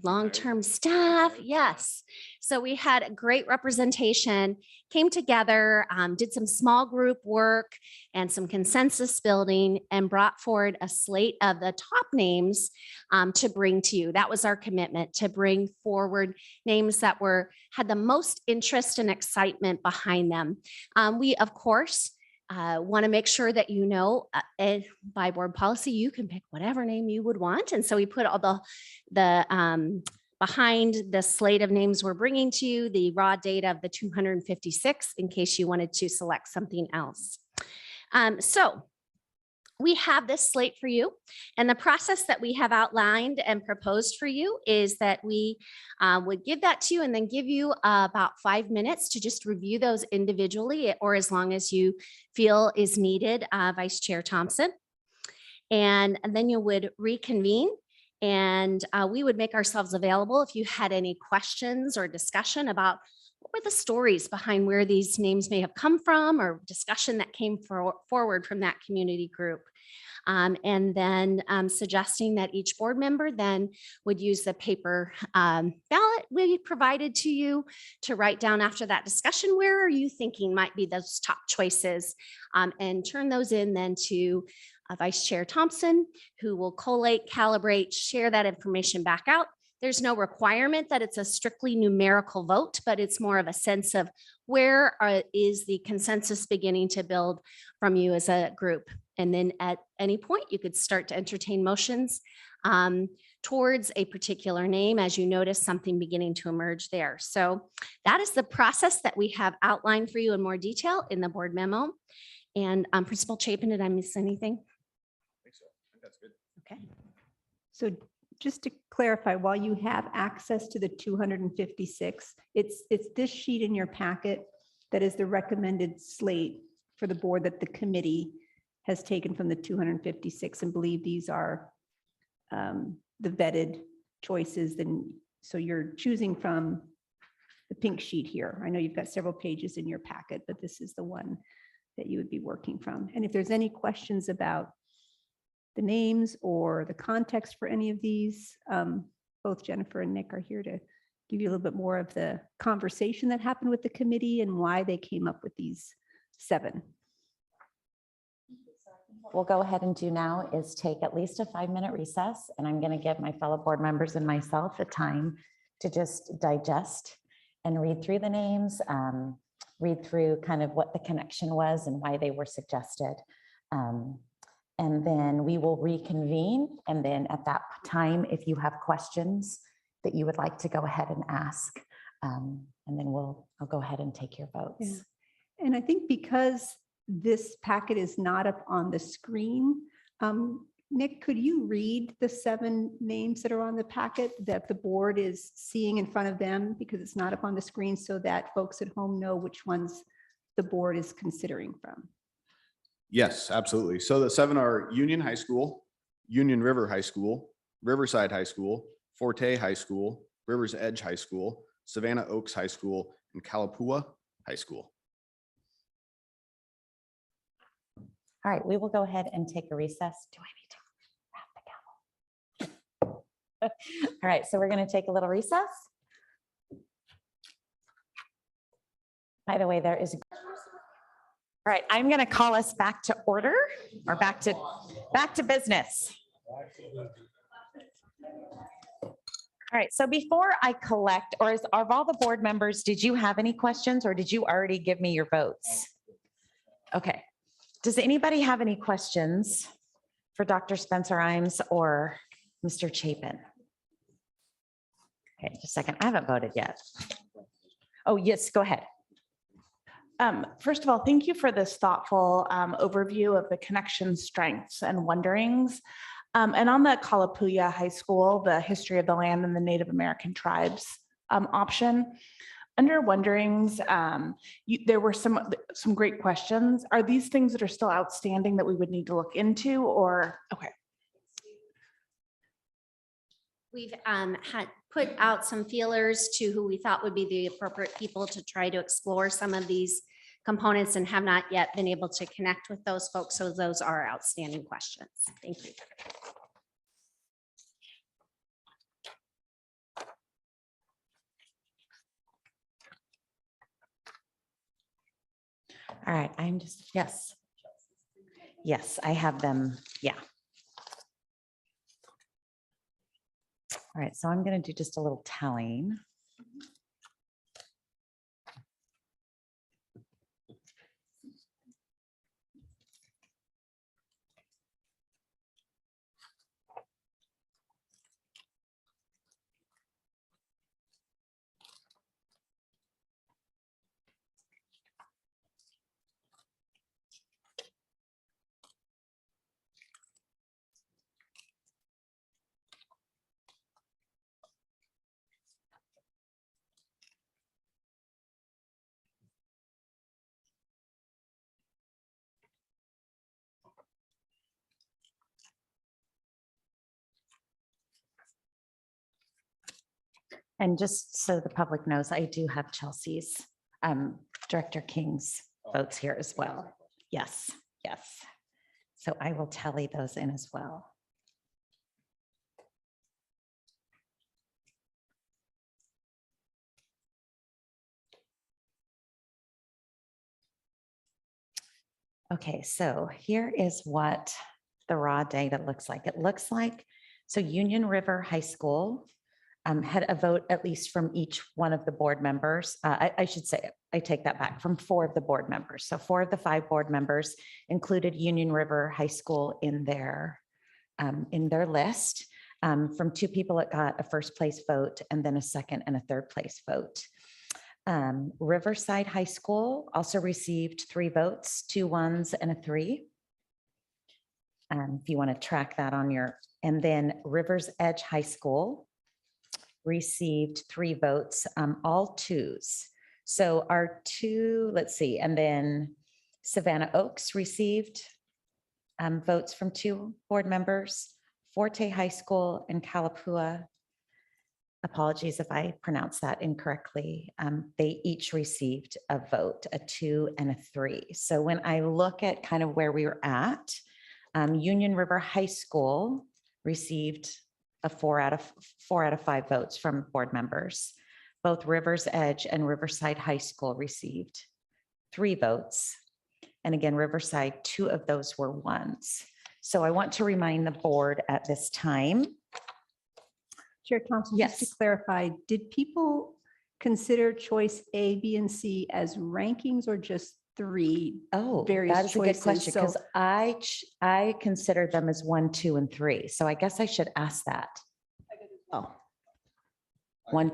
long-term staff. Yes. So we had a great representation, came together, did some small group work and some consensus building and brought forward a slate of the top names to bring to you. That was our commitment, to bring forward names that had the most interest and excitement behind them. We, of course, want to make sure that you know by board policy, you can pick whatever name you would want. And so we put all the behind the slate of names we're bringing to you, the raw data of the 256 in case you wanted to select something else. So we have this slate for you, and the process that we have outlined and proposed for you is that we would give that to you and then give you about 5 minutes to just review those individually, or as long as you feel is needed, Vice Chair Thompson. And then you would reconvene, and we would make ourselves available if you had any questions or discussion about what were the stories behind where these names may have come from, or discussion that came forward from that community group. And then suggesting that each board member then would use the paper ballot we provided to you to write down after that discussion, where are you thinking might be those top choices, and turn those in then to Vice Chair Thompson, who will collate, calibrate, share that information back out. There's no requirement that it's a strictly numerical vote, but it's more of a sense of where is the consensus beginning to build from you as a group. And then at any point, you could start to entertain motions towards a particular name as you notice something beginning to emerge there. So that is the process that we have outlined for you in more detail in the board memo. And Principal Chapin, did I miss anything? I think so. I think that's good. Okay. So just to clarify, while you have access to the 256, it's this sheet in your packet that is the recommended slate for the board that the committee has taken from the 256 and believe these are the vetted choices. Then, so you're choosing from the pink sheet here. I know you've got several pages in your packet, but this is the one that you would be working from. And if there's any questions about the names or the context for any of these, both Jennifer and Nick are here to give you a little bit more of the conversation that happened with the committee and why they came up with these 7. What we'll go ahead and do now is take at least a 5-minute recess, and I'm going to give my fellow board members and myself a time to just digest and read through the names, read through kind of what the connection was and why they were suggested. And then we will reconvene. And then at that time, if you have questions, that you would like to go ahead and ask. And then I'll go ahead and take your votes. Yeah. And I think because this packet is not up on the screen, Nick, could you read the 7 names that are on the packet that the board is seeing in front of them, because it's not up on the screen, so that folks at home know which ones the board is considering from? Yes, absolutely. So the 7 are Union High School, Union River High School, Riverside High School, Forte High School, Rivers Edge High School, Savannah Oaks High School, and Kalapua High School. All right, we will go ahead and take a recess. Do I need to wrap the gavel? All right, so we're going to take a little recess. By the way, there is. All right, I'm going to call us back to order, or back to business. All right, so before I collect, or of all the board members, did you have any questions, or did you already give me your votes? Okay. Does anybody have any questions for Dr. Spencer-Imes or Mr. Chapin? Okay, just a second. I haven't voted yet. Oh, yes, go ahead. First of all, thank you for this thoughtful overview of the connection strengths and wonderings. And on the Kalapua High School, the history of the land and the Native American tribes option, under wonderings, there were some great questions. Are these things that are still outstanding that we would need to look into, or, okay? We've had put out some feelers to who we thought would be the appropriate people to try to explore some of these components, and have not yet been able to connect with those folks. So those are outstanding questions. Thank you. All right, I'm just, yes. Yes, I have them, yeah. All right, so I'm going to do just a little tallying. And just so the public knows, I do have Chelsea's, Director King's votes here as well. Yes, yes. So I will tally those in as well. Okay, so here is what the raw data looks like. It looks like, so Union River High School had a vote at least from each one of the board members. I should say, I take that back, from 4 of the board members. So 4 of the 5 board members included Union River High School in their list. From 2 people, it got a first place vote, and then a second and a third place vote. Riverside High School also received 3 votes, 2 1s and a 3. If you want to track that on your, and then Rivers Edge High School received 3 votes, all 2s. So our 2, let's see, and then Savannah Oaks received votes from 2 board members, Forte High School and Kalapua. Apologies if I pronounced that incorrectly. They each received a vote, a 2 and a 3. So when I look at kind of where we were at, Union River High School received a 4 out of 5 votes from board members. Both Rivers Edge and Riverside High School received 3 votes. And again, Riverside, 2 of those were 1s. So I want to remind the board at this time. Chair Thompson, just to clarify, did people consider choice A, B, and C as rankings, or just 3 various that is choices? a good question, because I consider them as 1, 2, and 3. So I guess I should ask that. Oh. One,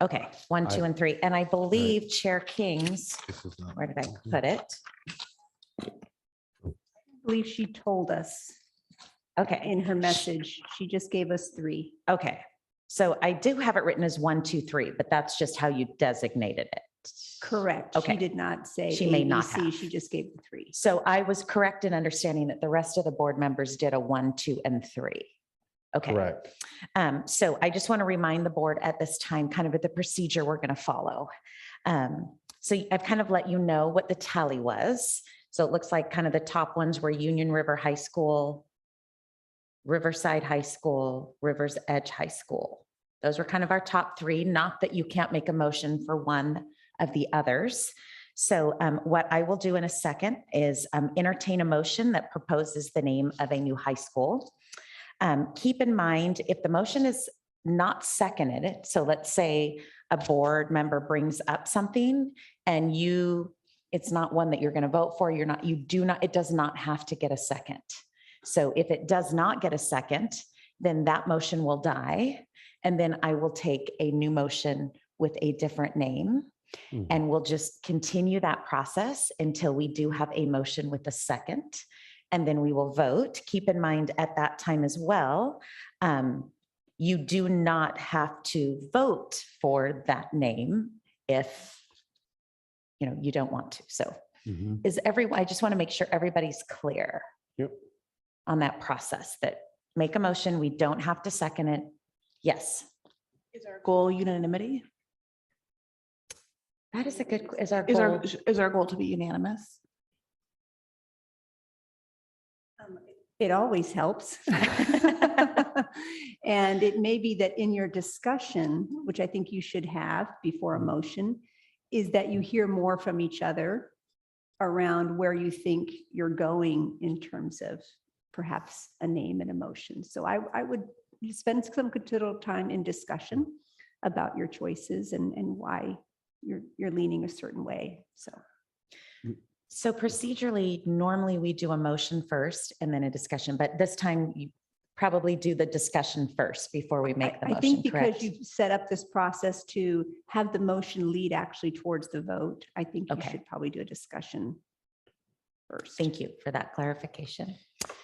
okay, 1, 2, and 3. And I believe Chair King's, This is not. where did I put it? I believe she told us Okay, in her message. She just gave us 3. okay. So I do have it written as 1, 2, 3, but that's just how you designated it. Correct. Okay. She did not say She may not ABC. have. She just gave the 3. So I was correct in understanding that the rest of the board members did a 1, 2, and 3. Okay. Correct. So I just want to remind the board at this time, kind of the procedure we're going to follow. So I've kind of let you know what the tally was. So it looks like kind of the top ones were Union River High School, Riverside High School, Rivers Edge High School. Those were kind of our top 3, not that you can't make a motion for one of the others. So what I will do in a second is entertain a motion that proposes the name of a new high school. Keep in mind, if the motion is not seconded, so let's say a board member brings up something and it's not one that you're going to vote for, it does not have to get a second. So if it does not get a second, then that motion will die. And then I will take a new motion with a different name. And we'll just continue that process until we do have a motion with a second. And then we will vote. Keep in mind at that time as well, you do not have to vote for that name if you don't want to. So I just want to make sure everybody's clear on that process, that make a motion, we don't have to second it. Yes. Is our goal unanimity? That is a good, is our goal. Is our goal to be unanimous? It always helps. And it may be that in your discussion, which I think you should have before a motion, is that you hear more from each other around where you think you're going in terms of perhaps a name and emotion. So I would spend some considerable time in discussion about your choices and why you're leaning a certain way. So procedurally, normally we do a motion first and then a discussion, but this time you probably do the discussion first before we make the I motion, think because correct? you've set up this process to have the motion lead actually towards the vote, I think you should probably do a discussion first. Thank you for that clarification.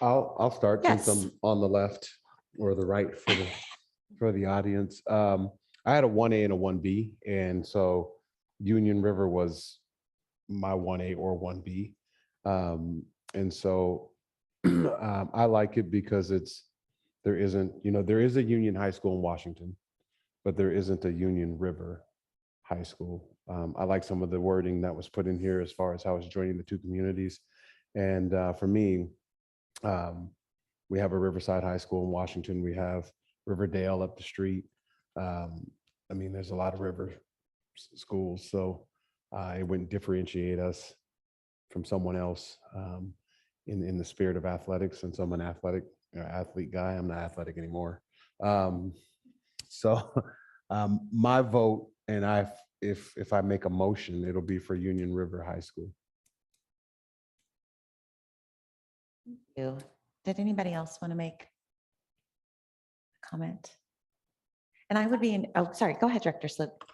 I'll start since Yes. I'm on the left or the right for the audience. I had a 1A and a 1B, and so Union River was my 1A or 1B. And so I like it because there is a Union High School in Washington, but there isn't a Union River High School. I like some of the wording that was put in here as far as how it's joining the 2 communities. And for me, we have a Riverside High School in Washington. We have Riverdale up the street. There's a lot of river schools, so it wouldn't differentiate us from someone else in the spirit of athletics. Since I'm an athlete guy, I'm not athletic anymore. So my vote, and if I make a motion, it'll be for Union River High School. You. Did anybody else want to make a comment? And I would be sorry, go ahead, Director Sloop.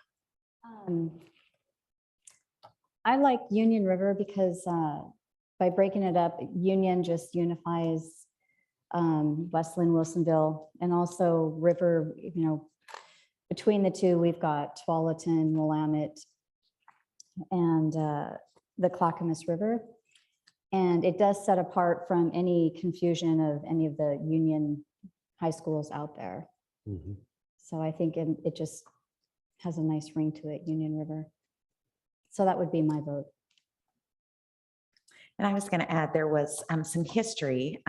I like Union River because by breaking it up, Union just unifies West Linn-Wilsonville, and also River, between the 2, we've got Tualatin, Willamette, and the Clackamas River. And it does set apart from any confusion of any of the Union high schools out there. So I think it just has a nice ring to it, Union River. So that would be my vote. And I was going to add, there was some history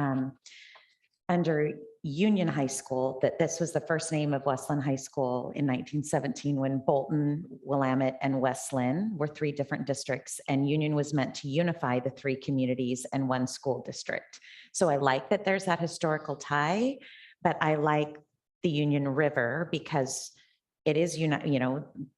under Union High School, that this was the first name of West Linn High School in 1917, when Bolton, Willamette, and West Linn were 3 different districts, and Union was meant to unify the 3 communities and 1 school district. So I like that there's that historical tie, but I like the Union River because it is,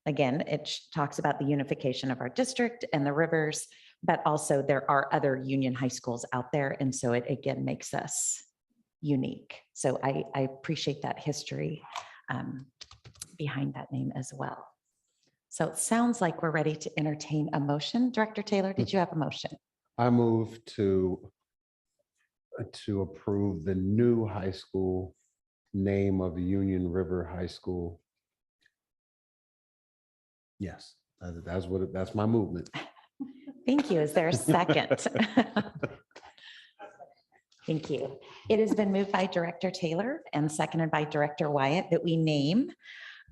again, it talks about the unification of our district and the rivers, but also there are other Union high schools out there. And so it again makes us unique. So I appreciate that history behind that name as well. So it sounds like we're ready to entertain a motion. Director Taylor, did you have a motion? I move to approve the new high school name of Union River High School. Yes, that's my movement. Thank you. Is there a second? Thank you. It has been moved by Director Taylor and seconded by Director Wyatt that we name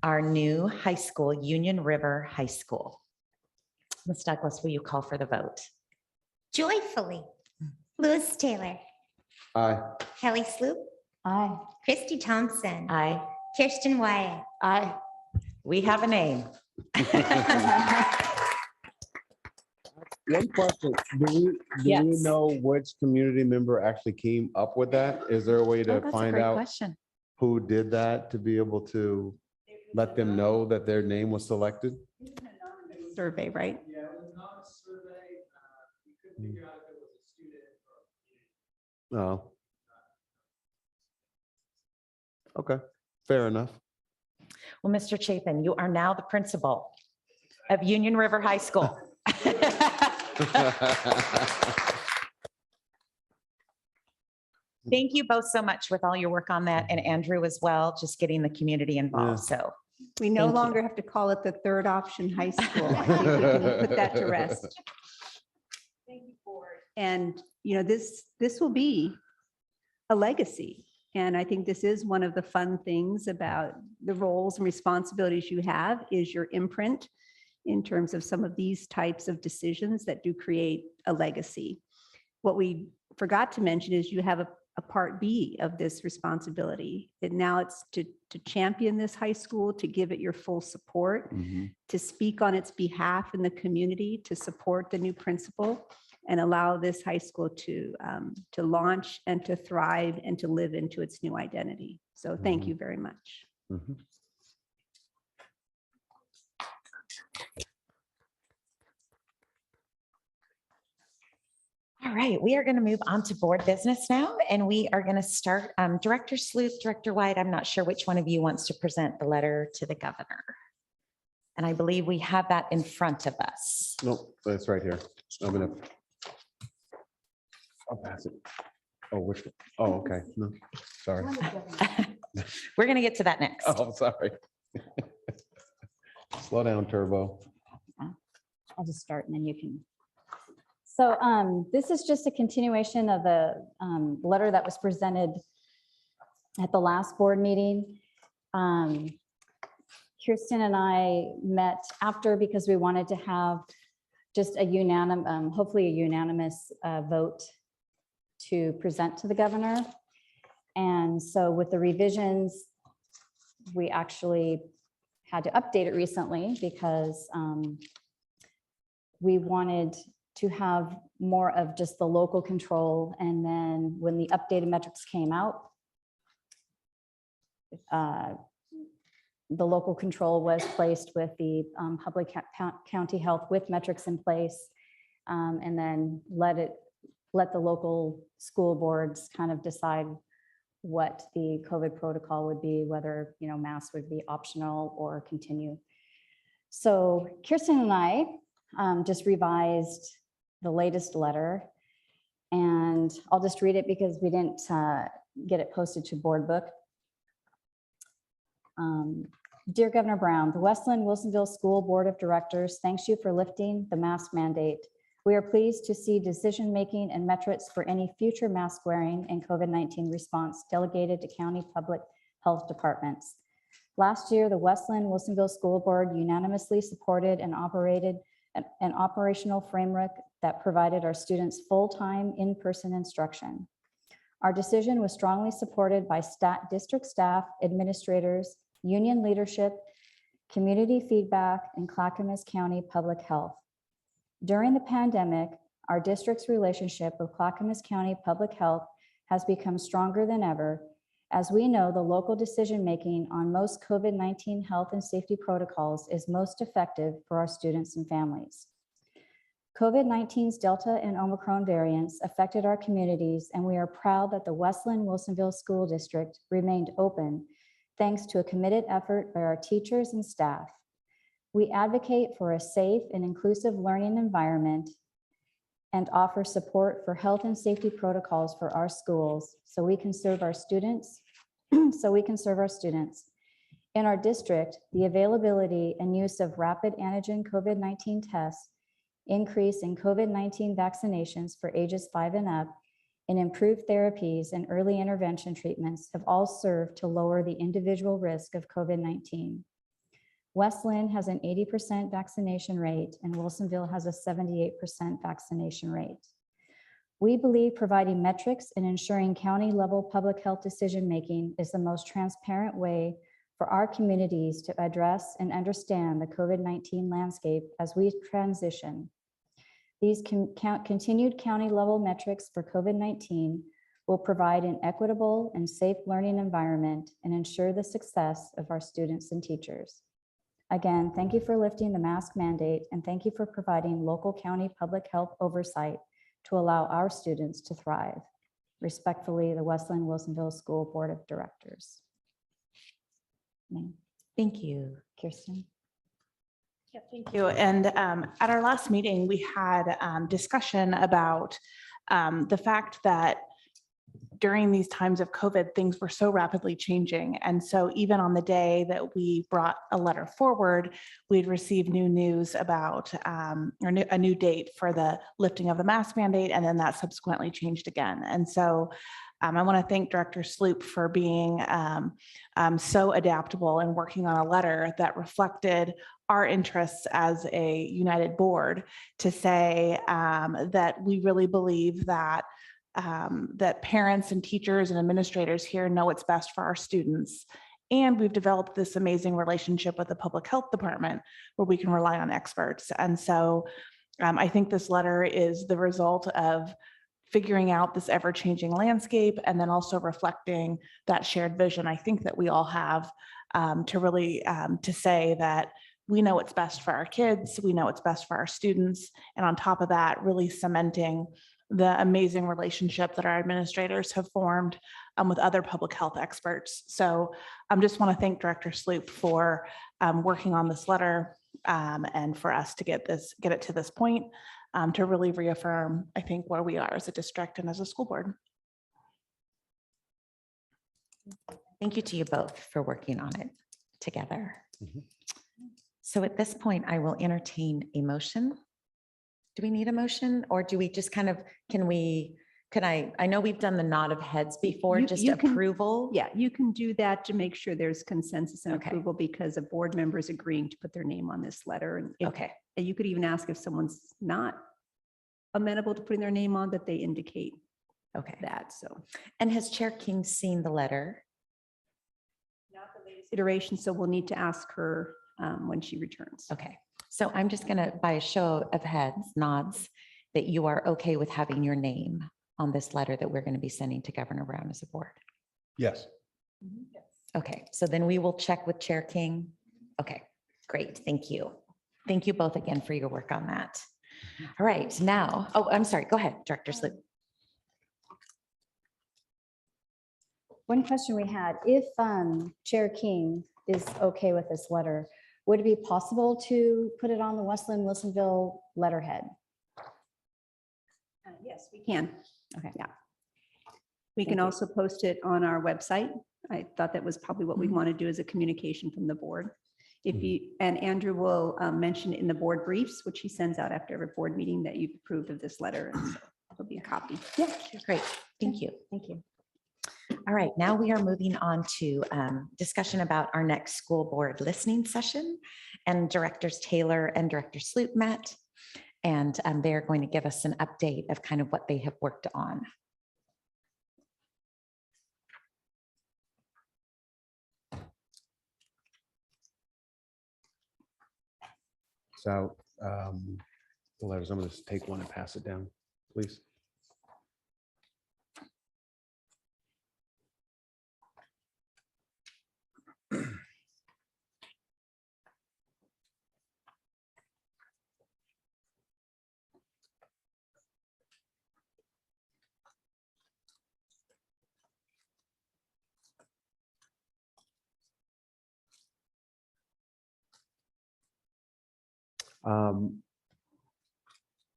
our new high school Union River High School. Ms. Douglas, will you call for the vote? Joyfully. Louis Taylor, Aye. Kelly Sloop, Aye. Christy Thompson, Aye. Kirsten Wyatt. Aye. We have a name. One question, do we Yes. know which community member actually came up with that? Is there a way Oh, to that's a find great out question. who did that to be able to let them know that their name was selected? Survey, right? Yeah, it was not a survey. We couldn't figure out if it was a student or a community. Oh. Okay, fair enough. Well, Mr. Chapin, you are now the principal of Union River High School. Thank you both so much with all your work on that, and Andrew as well, just getting the community involved. So We no Thank you. longer have to call it the third option high school. I think we can put that to rest. And, you know, this will be a legacy. And I think this is one of the fun things about the roles and responsibilities you have is your imprint in terms of some of these types of decisions that do create a legacy. What we forgot to mention is you have a part B of this responsibility. And now it's to champion this high school, to give it your full support, to speak on its behalf in the community, to support the new principal and allow this high school to launch and to thrive and to live into its new identity. So thank you very much. all right, we are going to move on to board business now, and we are going to start. Director Sloop, Director White, I'm not sure which one of you wants to present the letter to the governor. And I believe we have that in front of us. Nope, that's right here. I'll pass it. Oh, which, oh, okay, no, sorry. We're going to get to that next. Oh, sorry. Slow down, Turbo. I'll just start and then you can. So this is just a continuation of the letter that was presented at the last board meeting. Kirsten and I met after because we wanted to have just a unanimous, hopefully a unanimous vote to present to the governor. And so with the revisions, we actually had to update it recently because we wanted to have more of just the local control. And then when the updated metrics came out, the local control was placed with the public county health with metrics in place, and then let the local school boards kind of decide what the COVID protocol would be, whether, you know, masks would be optional or continue. So Kirsten and I just revised the latest letter, and I'll just read it because we didn't get it posted to board book. Dear Governor Brown, the West Linn-Wilsonville School Board of Directors thanks you for lifting the mask mandate. We are pleased to see decision-making and metrics for any future mask wearing and COVID-19 response delegated to county public health departments. Last year, the West Linn-Wilsonville School Board unanimously supported and operated an operational framework that provided our students full-time in-person instruction. Our decision was strongly supported by district staff, administrators, union leadership, community feedback, and Clackamas County Public Health. During the pandemic, our district's relationship with Clackamas County Public Health has become stronger than ever. As we know, the local decision-making on most COVID-19 health and safety protocols is most effective for our students and families. COVID-19's Delta and Omicron variants affected our communities, and we are proud that the West Linn-Wilsonville School District remained open thanks to a committed effort by our teachers and staff. We advocate for a safe and inclusive learning environment and offer support for health and safety protocols for our schools so we can serve our students. In our district, the availability and use of rapid antigen COVID-19 tests, increase in COVID-19 vaccinations for ages 5 and up, and improved therapies and early intervention treatments have all served to lower the individual risk of COVID-19. West Linn has an 80% vaccination rate and Wilsonville has a 78% vaccination rate. We believe providing metrics and ensuring county-level public health decision-making is the most transparent way for our communities to address and understand the COVID-19 landscape as we transition. These continued county-level metrics for COVID-19 will provide an equitable and safe learning environment and ensure the success of our students and teachers. Again, thank you for lifting the mask mandate and thank you for providing local county public health oversight to allow our students to thrive. Respectfully, the West Linn-Wilsonville School Board of Directors. Thank you, Kirsten. Yeah, thank you. And at our last meeting, we had discussion about the fact that during these times of COVID, things were so rapidly changing. And so even on the day that we brought a letter forward, we'd received new news about a new date for the lifting of the mask mandate, and then that subsequently changed again. And so I want to thank Director Sloop for being so adaptable and working on a letter that reflected our interests as a united board to say that we really believe that that parents and teachers and administrators here know what's best for our students. And we've developed this amazing relationship with the public health department where we can rely on experts. And so I think this letter is the result of figuring out this ever-changing landscape and then also reflecting that shared vision I think that we all have to really to say that we know what's best for our kids, we know what's best for our students, and on top of that, really cementing the amazing relationship that our administrators have formed with other public health experts. So I just want to thank Director Sloop for working on this letter and for us to get it to this point to really reaffirm, I think, where we are as a district and as a school board. Thank you to you both for working on it together. So at this point, I will entertain a motion. Do we need a motion or do we just kind of, I know we've done the nod of heads before, just approval. Yeah, you can do that to make sure there's consensus and approval because a board member is agreeing to put their name on this letter. And and you could even ask if someone's not amenable to putting their name on, that they indicate that. So, and has Chair King seen the letter? Not the latest iteration, so we'll need to ask her when she returns. Okay. So I'm just going to, by a show of heads, nods, that you are okay with having your name on this letter that we're going to be sending to Governor Brown as a board. Yes. Okay, so then we will check with Chair King. Okay, great. Thank you. Thank you both again for your work on that. All right, now, I'm sorry. Go ahead, Director Sloop. One question we had, if Chair King is okay with this letter, would it be possible to put it on the West Linn-Wilsonville letterhead? Yes, we can. Okay. Yeah. We can also post it on our website. I thought that was probably what we want to do as a communication from the board. If you, and Andrew will mention in the board briefs, which he sends out after every board meeting, that you've approved of this letter. And so there'll be a copy. Yeah, great. Thank you. Thank you. All right, now we are moving on to discussion about our next school board listening session, and Directors Taylor and Director Sloop met, and they're going to give us an update of kind of what they have worked on. So the letters, I'm going to take one and pass it down, please.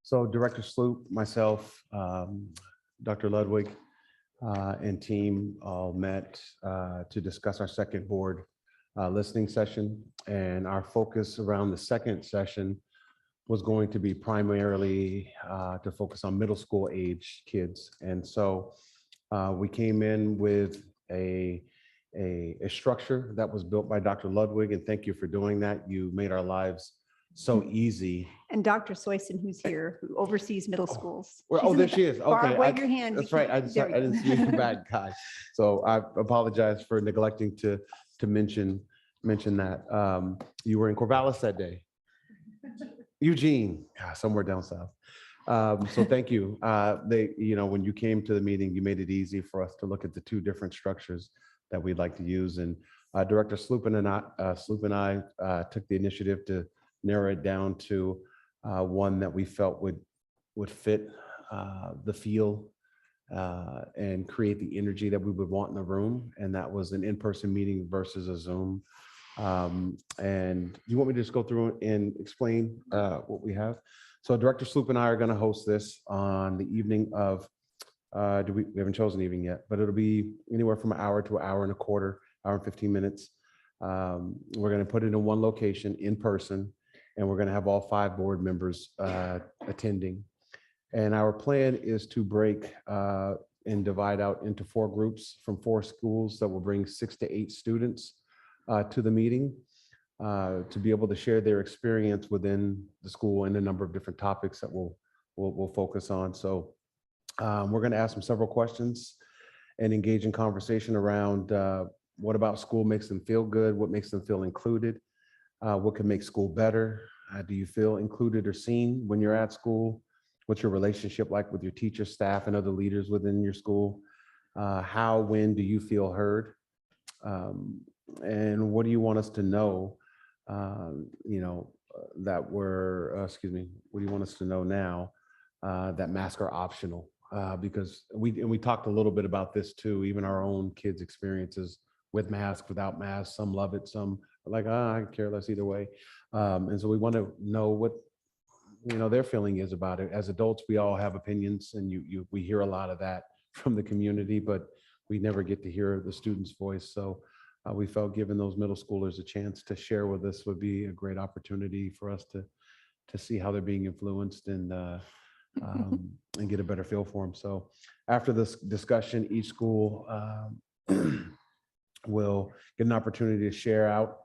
So Director Sloop, myself, Dr. Ludwig, and team all met to discuss our second board listening session. And our focus around the second session was going to be primarily to focus on middle school age kids. And so we came in with a structure that was built by Dr. Ludwig, and thank you for doing that. You made our lives so easy. And Dr. Soyson, who's here, who oversees middle schools. Well, She's oh, in the there she back. is. Barb, Okay. wave your hand. That's right. I There we didn't go. see you bad guy. So I apologize for neglecting to mention that. You were in Corvallis that day. Eugene, somewhere down south. So thank you. When you came to the meeting, you made it easy for us to look at the two different structures that we'd like to use. And Director Sloop and I took the initiative to narrow it down to one that we felt would fit the feel and create the energy that we would want in the room. And that was an in-person meeting versus a Zoom. And you want me to just go through and explain what we have? So Director Sloop and I are going to host this on the evening of, we haven't chosen evening yet, but it'll be anywhere from an hour to an hour and a quarter, hour and 15 minutes. We're going to put it in one location in person, and we're going to have all 5 board members attending. And our plan is to break and divide out into 4 groups from 4 schools that will bring 6 to 8 students to the meeting to be able to share their experience within the school and a number of different topics that we'll focus on. So we're going to ask them several questions and engage in conversation around what about school makes them feel good, what makes them feel included, what can make school better. Do you feel included or seen when you're at school? What's your relationship like with your teacher, staff, and other leaders within your school? When do you feel heard? And what do you want us to know? What do you want us to know now that masks are optional? Because we talked a little bit about this too, even our own kids' experiences with masks, without masks. Some love it, some are like, I care less either way. And so we want to know what their feeling is about it. As adults, we all have opinions, and we hear a lot of that from the community, but we never get to hear the student's voice. So we felt giving those middle schoolers a chance to share with us would be a great opportunity for us to see how they're being influenced and get a better feel for them. So after this discussion, each school will get an opportunity to share out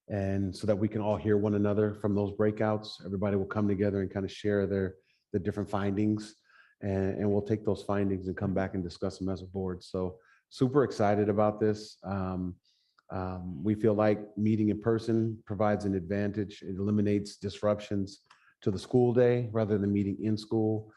and so that we can all hear one another from those breakouts. Everybody will come together and kind of share the different findings, and we'll take those findings and come back and discuss them as a board. So super excited about this. We feel like meeting in person provides an advantage. It eliminates disruptions to the school day rather than meeting in school.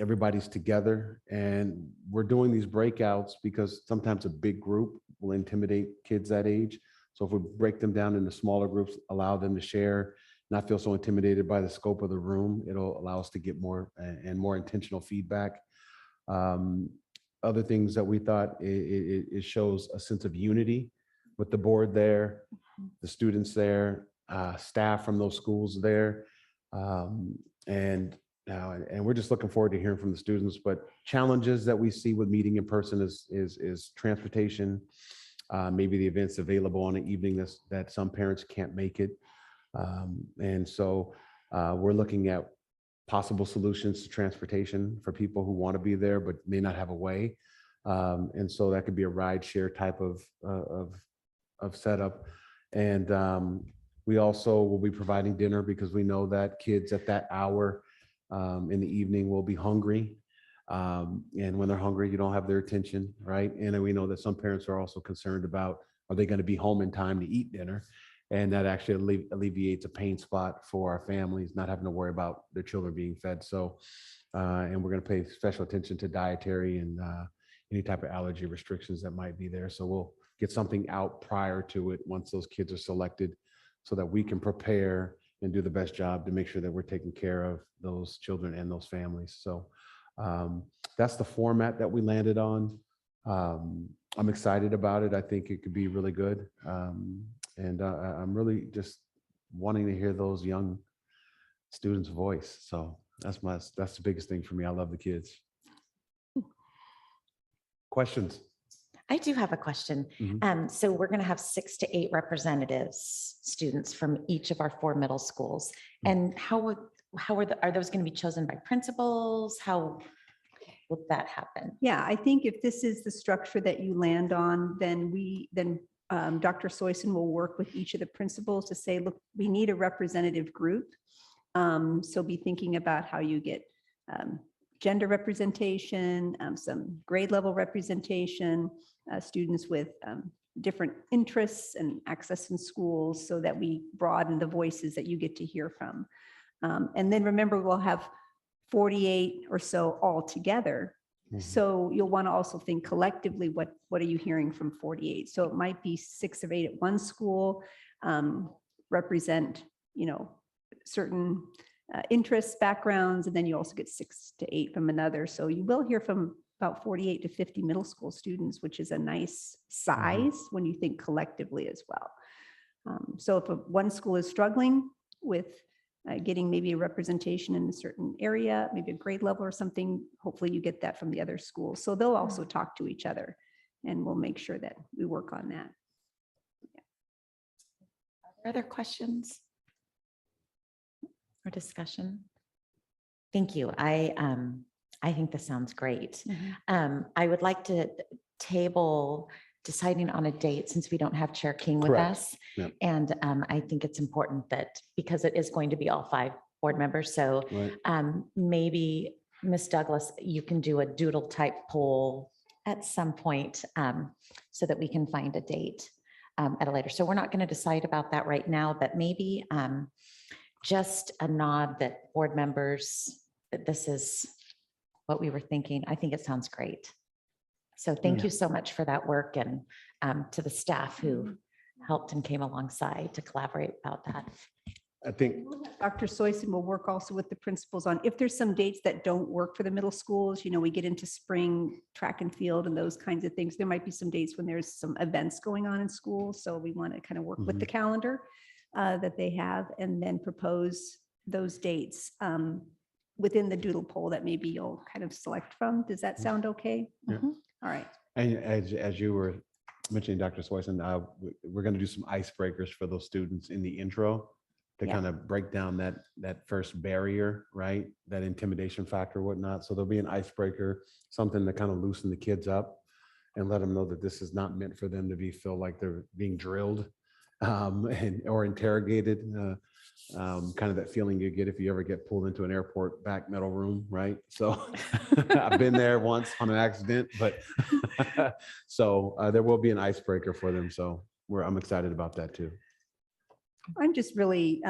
Everybody's together, and we're doing these breakouts because sometimes a big group will intimidate kids that age. So if we break them down into smaller groups, allow them to share, not feel so intimidated by the scope of the room, it'll allow us to get more and more intentional feedback. Other things that we thought, it shows a sense of unity with the board there, the students there, staff from those schools there. And we're just looking forward to hearing from the students. But challenges that we see with meeting in person is transportation, maybe the events available on an evening that some parents can't make it. And so we're looking at possible solutions to transportation for people who want to be there but may not have a way. And so that could be a ride share type of setup. And we also will be providing dinner because we know that kids at that hour in the evening will be hungry. And when they're hungry, you don't have their attention, right? And then we know that some parents are also concerned about, are they going to be home in time to eat dinner? And that actually alleviates a pain spot for our families, not having to worry about their children being fed. So, and we're going to pay special attention to dietary and any type of allergy restrictions that might be there. So we'll get something out prior to it once those kids are selected so that we can prepare and do the best job to make sure that we're taking care of those children and those families. So that's the format that we landed on. I'm excited about it. I think it could be really good. And I'm really just wanting to hear those young students' voice. So that's the biggest thing for me. I love the kids. Questions? I do have a question. So we're going to have 6 to 8 representatives, students from each of our 4 middle schools. And are those going to be chosen by principals? How will that happen? Yeah, I think if this is the structure that you land on, then Dr. Soyson will work with each of the principals to say, look, we need a representative group. So be thinking about how you get gender representation, some grade level representation, students with different interests and access in schools, so that we broaden the voices that you get to hear from. And then remember, we'll have 48 or so all together. So you'll want to also think collectively, what are you hearing from 48? So it might be 6 or 8 at one school, represent, certain interests, backgrounds, and then you also get 6 to 8 from another. So you will hear from about 48 to 50 middle school students, which is a nice size when you think collectively as well. So if one school is struggling with getting maybe a representation in a certain area, maybe a grade level or something, hopefully you get that from the other schools. So they'll also talk to each other, and we'll make sure that we work on that. Are there other questions or discussion? Thank you. I think this sounds great. I would like to table deciding on a date, since we don't have Chair King with Correct. us. Yep. And I think it's important that, because it is going to be all 5 board members, so Right. maybe Ms. Douglas, you can do a doodle type poll at some point, so that we can find a date at a later. So we're not going to decide about that right now, but maybe just a nod that board members, that this is what we were thinking. I think it sounds great. So thank you so much for that work, and to the staff who helped and came alongside to collaborate about that. I think Dr. Soyson will work also with the principals on, if there's some dates that don't work for the middle schools, we get into spring track and field and those kinds of things. There might be some dates when there's some events going on in school. So we want to kind of work with the calendar that they have, and then propose those dates within the doodle poll that maybe you'll kind of select from. Does that sound okay? Yeah. All right. And as you were mentioning, Dr. Swyson, we're going to do some icebreakers for those students in the intro to kind of break down that first barrier, right? That intimidation factor, whatnot. So there'll be an icebreaker, something to kind of loosen the kids up and let them know that this is not meant for them to feel like they're being drilled or interrogated. Kind of that feeling you get if you ever get pulled into an airport back metal room, right? So I've been there once on an accident, but so there will be an icebreaker for them. So I'm excited about that too. I'm just really,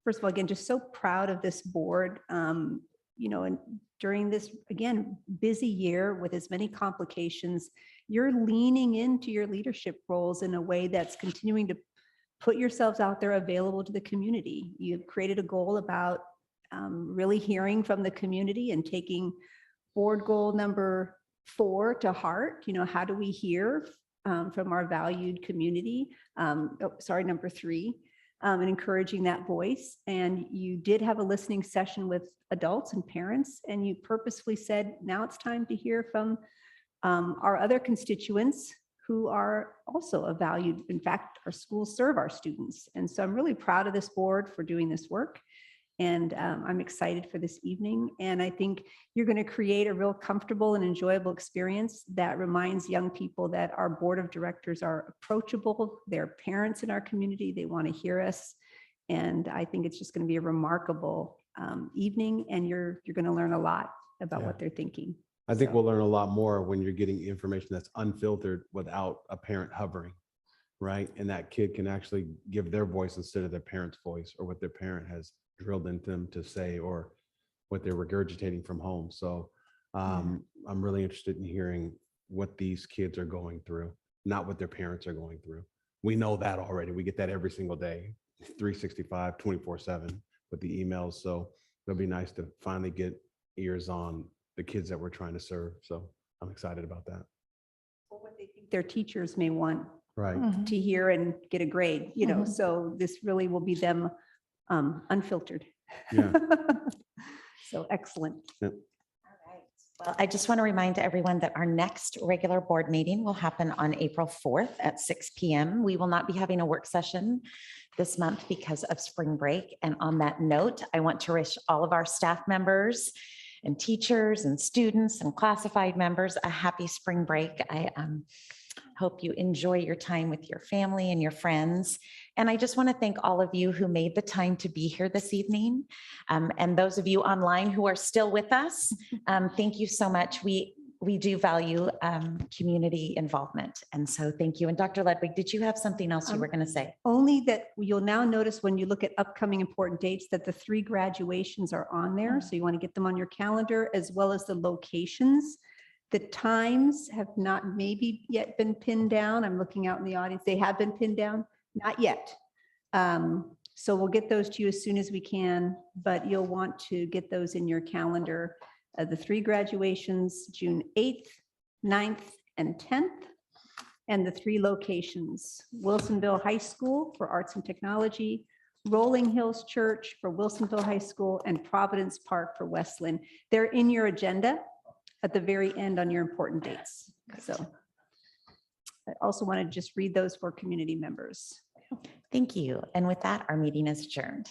first of all, again, just so proud of this board, and during this, again, busy year with as many complications, you're leaning into your leadership roles in a way that's continuing to put yourselves out there available to the community. You've created a goal about really hearing from the community and taking board goal number 4 to heart. How do we hear from our valued community? Number 3, and encouraging that voice. And you did have a listening session with adults and parents, and you purposefully said, now it's time to hear from our other constituents who are also a valued. In fact, our schools serve our students. And so I'm really proud of this board for doing this work. And I'm excited for this evening. And I think you're going to create a real comfortable and enjoyable experience that reminds young people that our board of directors are approachable. They're parents in our community. They want to hear us. And I think it's just going to be a remarkable evening. And you're going to learn a lot about what they're thinking. I think we'll learn a lot more when you're getting information that's unfiltered without a parent hovering, right? And that kid can actually give their voice instead of their parent's voice, or what their parent has drilled into them to say, or what they're regurgitating from home. So I'm really interested in hearing what these kids are going through, not what their parents are going through. We know that already. We get that every single day, 365, 24/7 with the emails. So it'll be nice to finally get ears on the kids that we're trying to serve. So I'm excited about that. Or what they think their teachers may want Right. to hear and get a grade, so this really will be them unfiltered. Yeah. So excellent. Yep. Well, I just want to remind everyone that our next regular board meeting will happen on April 4th at 6 p.m. We will not be having a work session this month because of spring break. And on that note, I want to wish all of our staff members and teachers and students and classified members a happy spring break. I hope you enjoy your time with your family and your friends. And I just want to thank all of you who made the time to be here this evening. And those of you online who are still with us, thank you so much. We do value community involvement. And so thank you. And Dr. Ludwig, did you have something else you were going to say? Only that you'll now notice when you look at upcoming important dates that the 3 graduations are on there. So you want to get them on your calendar, as well as the locations. The times have not maybe yet been pinned down. I'm looking out in the audience. They have been pinned down, not yet. So we'll get those to you as soon as we can, but you'll want to get those in your calendar. The 3 graduations, June 8th, 9th, and 10th. And the 3 locations, Wilsonville High School for Arts and Technology, Rolling Hills Church for Wilsonville High School, and Providence Park for Westland. They're in your agenda at the very end on your important dates. So I also want to just read those for community members. Thank you. And with that, our meeting is adjourned.